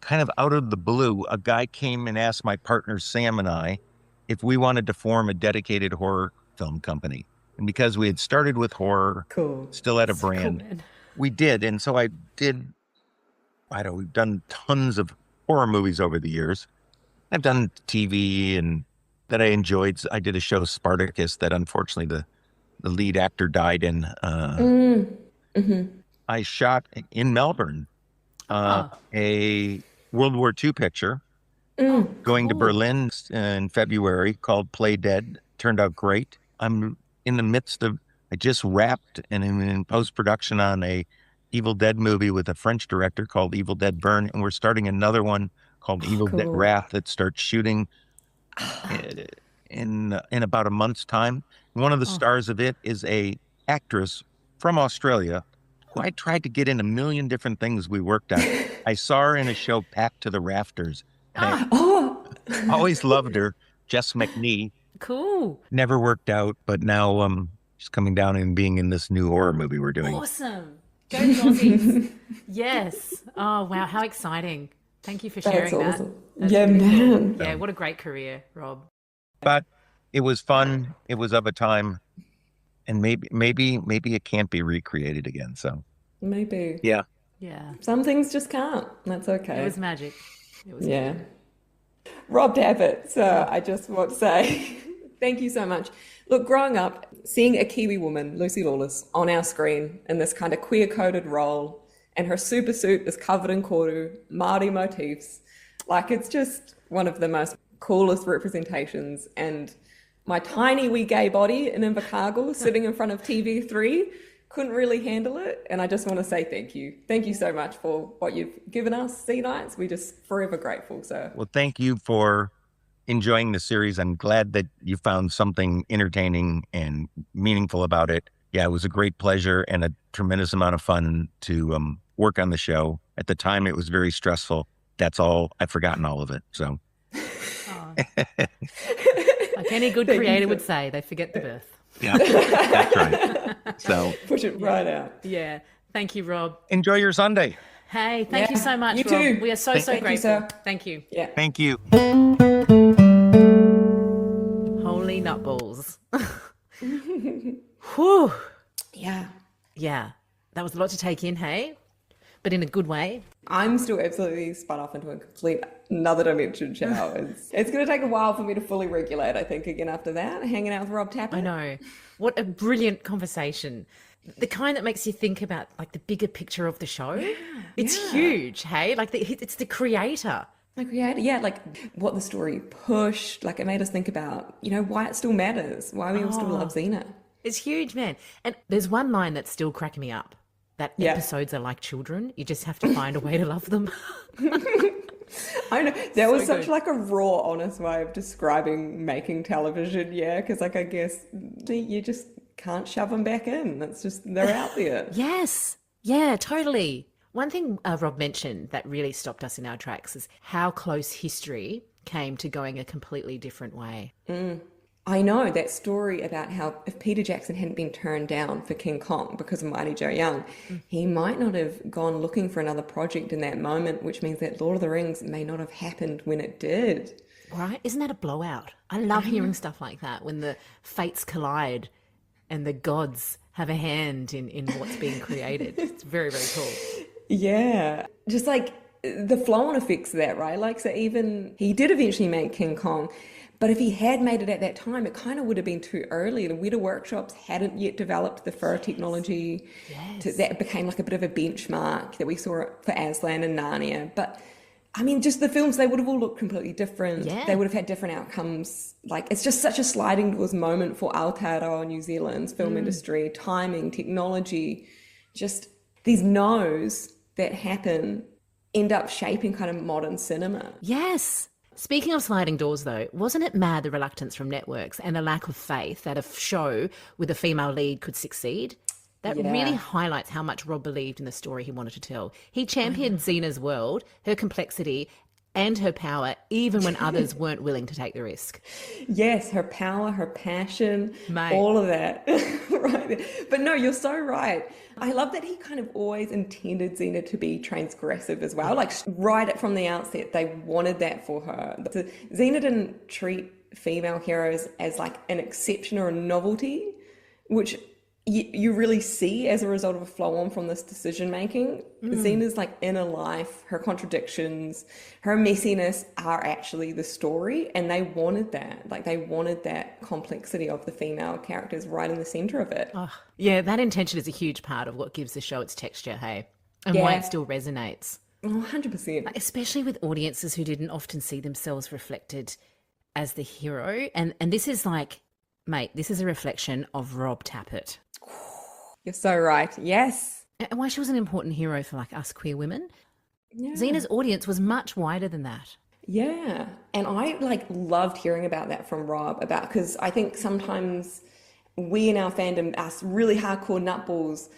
kind of out of the blue, a guy came and asked my partner Sam and I if we wanted to form a dedicated horror film company. And because we had started with horror, still had a brand, we did. And so I did, we've done tons of horror movies over the years. I've done TV and that I enjoyed. I did a show, Spartacus, that unfortunately the lead actor died in. I shot in Melbourne a World War II picture, going to Berlin in February, called Play Dead. Turned out great. I'm in the midst of, I just wrapped and I'm in post-production on a Evil Dead movie with a French director called Evil Dead Burn, and we're starting another one called Evil Dead Wrath that starts shooting in about a month's time. One of the stars of it is a actress from Australia who I tried to get in a million different things we worked on. I saw her in a show, Packed to the Rafters. I always loved her, Jess McNee. Cool. Never worked out, but now she's coming down and being in this new horror movie we're doing. Awesome. Go Aussies. Yes. Oh, wow. How exciting. Thank you for sharing that. That's yeah, really man. cool. Yeah, what a great career, Rob. But it was fun. It was of a time, and maybe it can't be recreated again. So maybe. Yeah. Yeah. Some things just can't. That's okay. It was magic. It was magic. Rob Tapert. So I just want to say thank you so much. Look, growing up, seeing a Kiwi woman, Lucy Lawless, on our screen in this kind of queer-coded role, and her super suit is covered in kōrero, Māori motifs, like it's just one of the most coolest representations. And my tiny wee gay body in Invercargill sitting in front of TV3 couldn't really handle it. And I just want to say thank you. Thank you so much for what you've given us, Sea Nights. We're just forever grateful. So, well, thank you for enjoying the series. I'm glad that you found something entertaining and meaningful about it. Yeah, it was a great pleasure and a tremendous amount of fun to work on the show. At the time, it was very stressful. That's all. I've forgotten all of it. So, like any good creator would say, they forget the birth. Yeah, that's right. So push it right out. Yeah. Thank you, Rob. Enjoy your Sunday. Hey, thank you so much, you Rob. too. We are so grateful. You, thank you. Yeah. Thank you. Holy nutballs. Whew. Yeah. Yeah. That was a lot to take in, hey? But in a good way. I'm still absolutely spun off into a complete another dimension, Chow. It's going to take a while for me to fully regulate, I think, again after that, hanging out with Rob Tapert. I know. What a brilliant conversation. The kind that makes you think about like the bigger picture of the show. Yeah, it's huge, hey? Like it's the creator. The creator, yeah, like what the story pushed. Like it made us think about, why it still matters, why we all still love Xena. It's huge, man. And there's one line that's still cracking me up. That episodes are like children. You just have to find a way to love them. I know. That was such like a raw, honest way of describing making television, yeah? Because like I guess you just can't shove them back in. That's just, they're out there. Yes. Yeah, totally. One thing Rob mentioned that really stopped us in our tracks is how close history came to going a completely different way. I know that story about how if Peter Jackson hadn't been turned down for King Kong because of Mighty Joe Young, he might not have gone looking for another project in that moment, which means that Lord of the Rings may not have happened when it did. Right? Isn't that a blowout? I love hearing stuff like that when the fates collide and the gods have a hand in what's being created. It's very, very cool. Yeah. Just like the flow-on effects of that, right? Like, so even he did eventually make King Kong, but if he had made it at that time, it kind of would have been too early. The Weta Workshops hadn't yet developed the fur technology. Yes. That became like a bit of a benchmark that we saw for Aslan and Narnia. But I mean, just the films, they would have all looked completely different. Yeah. They would have had different outcomes. Like, it's just such a sliding doors moment for Aotearoa New Zealand's film industry, timing, technology, just these no's that happen end up shaping kind of modern cinema. Yes. Speaking of sliding doors, though, wasn't it mad the reluctance from networks and the lack of faith that a show with a female lead could succeed? That Yeah. really highlights how much Rob believed in the story he wanted to tell. He championed Xena's world, her complexity, and her power, even when others weren't willing to take the risk. Yes, her power, her passion, Mate. all of that. Right. But no, you're so right. I love that he kind of always intended Xena to be transgressive as well. Like right from the outset, they wanted that for her. So Xena didn't treat female heroes as like an exception or a novelty, which you really see as a result of a flow on from this decision making. Xena's like inner life, her contradictions, her messiness are actually the story, and they wanted that. Like they wanted that complexity of the female characters right in the center of it. Oh, yeah, that intention is a huge part of what gives the show its texture, hey? And why Yeah. it still resonates. Oh, 100%. Especially with audiences who didn't often see themselves reflected as the hero. And this is like, mate, this is a reflection of Rob Tapert. You're so right. Yes. And why she was an important hero for like us queer women. Yeah. Xena's audience was much wider than that. Yeah. And I like loved hearing about that from Rob because I think sometimes we in our fandom, us really hardcore nutballs,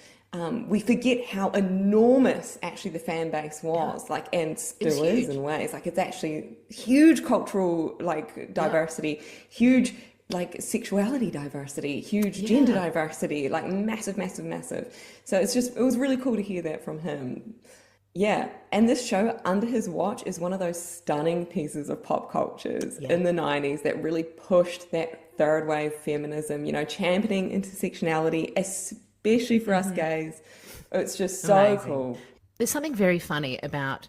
we forget how enormous actually the fan base was, like, and still is in ways. Like, it's actually huge cultural like diversity, huge like sexuality diversity, huge gender diversity, like massive, massive, massive. So it was really cool to hear that from him. Yeah. And this show, under his watch, is one of those stunning pieces of pop cultures in the 90s that really pushed that third wave feminism, you know, championing intersectionality, especially for us gays. It's just so Amazing. cool. There's something very funny about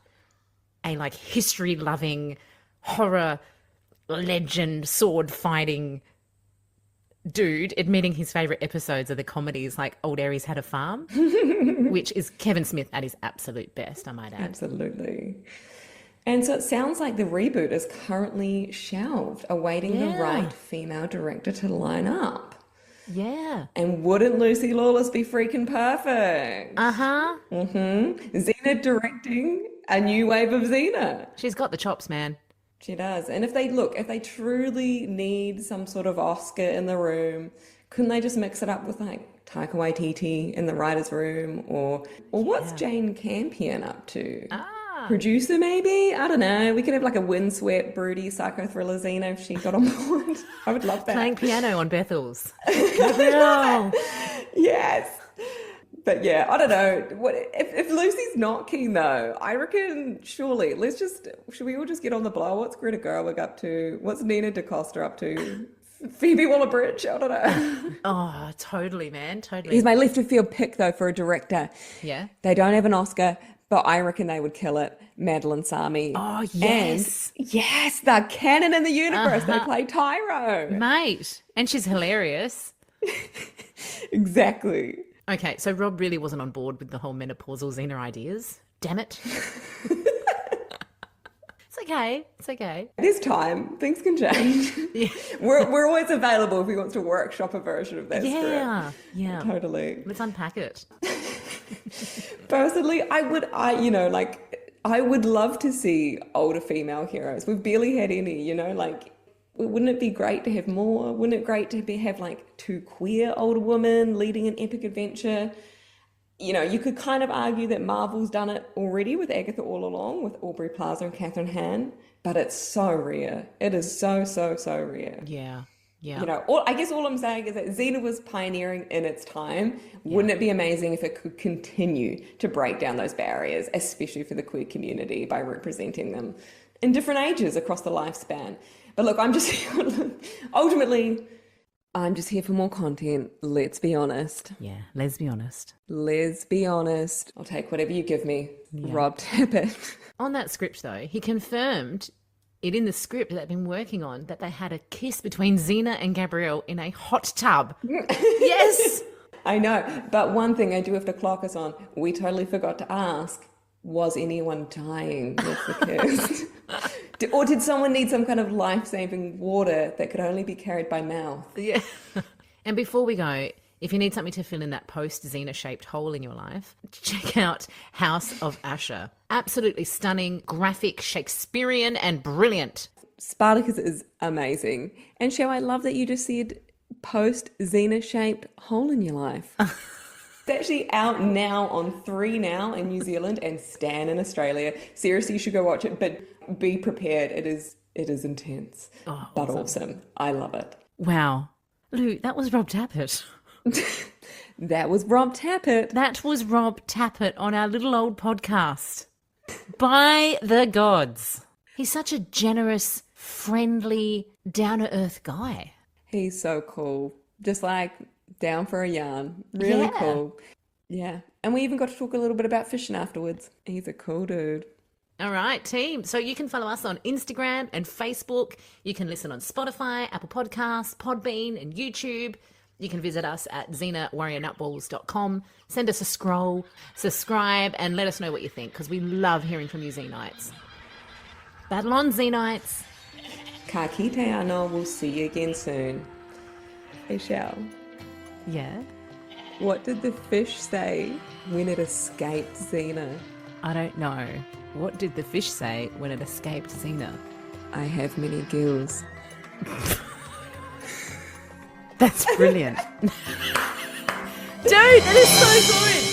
a like history loving horror legend sword fighting dude admitting his favourite episodes are the comedies like Old Aries Had a Farm, which is Kevin Smith at his absolute best, I might add. Absolutely. And so it sounds like the reboot is currently shelved, awaiting the right female director to line up. Yeah. And wouldn't Lucy Lawless be freaking perfect? Uh-huh. Xena directing a new wave of Xena. She's got the chops, man. She does. And if they truly need some sort of Oscar in the room, couldn't they just mix it up with like Taika Waititi in the writer's room or what's Jane Campion up to? Producer maybe? I don't know. We could have like a windswept, broody psycho thriller Xena if she got on board. I would love that. Playing piano on Bethel's. Gabrielle. Yes. But yeah, I don't know. What if Lucy's not keen though? I reckon surely should we all just get on the blow? What's Greta Gerwig up to? What's Nina DaCosta up to? Phoebe Waller-Bridge? I don't know. Oh, totally, man. Totally. He's my left of field pick though for a director. Yeah. They don't have an Oscar, but I reckon they would kill it. Madeline Sami. Oh, yes. And yes, the canon in the universe. They play Tyro. Mate. And she's hilarious. Exactly. Okay, so Rob really wasn't on board with the whole menopausal Xena ideas. Damn it. It's okay. It's okay. This time, things can change. Yeah. We're always available if he wants to workshop a version of that Yeah. script. Yeah. Totally. Let's unpack it. Personally, I would love to see older female heroes. We've barely had any, like, wouldn't it be great to have more? Wouldn't it great to have like two queer older women leading an epic adventure? you know, you could kind of argue that Marvel's done it already with Agatha All Along, with Aubrey Plaza and Catherine Hahn, but it's so rare. It is so, so, so rare. Yeah. Yeah. You know, I guess all I'm saying is that Xena was pioneering in its time. Wouldn't it be amazing if it could continue to break down those barriers, especially for the queer community, by representing them in different ages across the lifespan? But look, ultimately, I'm just here for more content. Let's be honest. Yeah, let's be honest. Let's be honest. I'll take whatever you give me. Yeah. Rob Tapert. On that script, though, he confirmed it in the script that they've been working on that they had a kiss between Xena and Gabrielle in a hot tub. Yes! I know. But one thing I do have to clock us on, we totally forgot to ask, was anyone dying with the kiss? Or did someone need some kind of life-saving water that could only be carried by mouth? Yeah. And before we go, if you need something to fill in that post-Xena-shaped hole in your life, check out House of Usher. Absolutely stunning, graphic, Shakespearean, and brilliant. Spartacus is amazing. And Shell, I love that you just said post-Xena-shaped hole in your life. It's actually out now on 3 Now in New Zealand and Stan in Australia. Seriously, you should go watch it, but be prepared. It is intense, but awesome. I love it. Wow. Lou, that was Rob Tapert. That was Rob Tapert. That was Rob Tapert on our little old podcast. By the gods. He's such a generous, friendly, down-to-earth guy. He's so cool. Just like down for a yarn. Really cool. Yeah. And we even got to talk a little bit about fishing afterwards. He's a cool dude. All right, team. So you can follow us on Instagram and Facebook. You can listen on Spotify, Apple Podcasts, Podbean, and YouTube. You can visit us at xenawarriornutballs.com. Send us a scroll, subscribe, and let us know what you think, because we love hearing from you, Xenites. Battle on, Xenites. Ka kite anō. We'll see you again soon. Hey, Shell. Yeah? What did the fish say when it escaped Xena? I don't know. What did the fish say when it escaped Xena? I have many gills. That's brilliant. Dude, that is so good.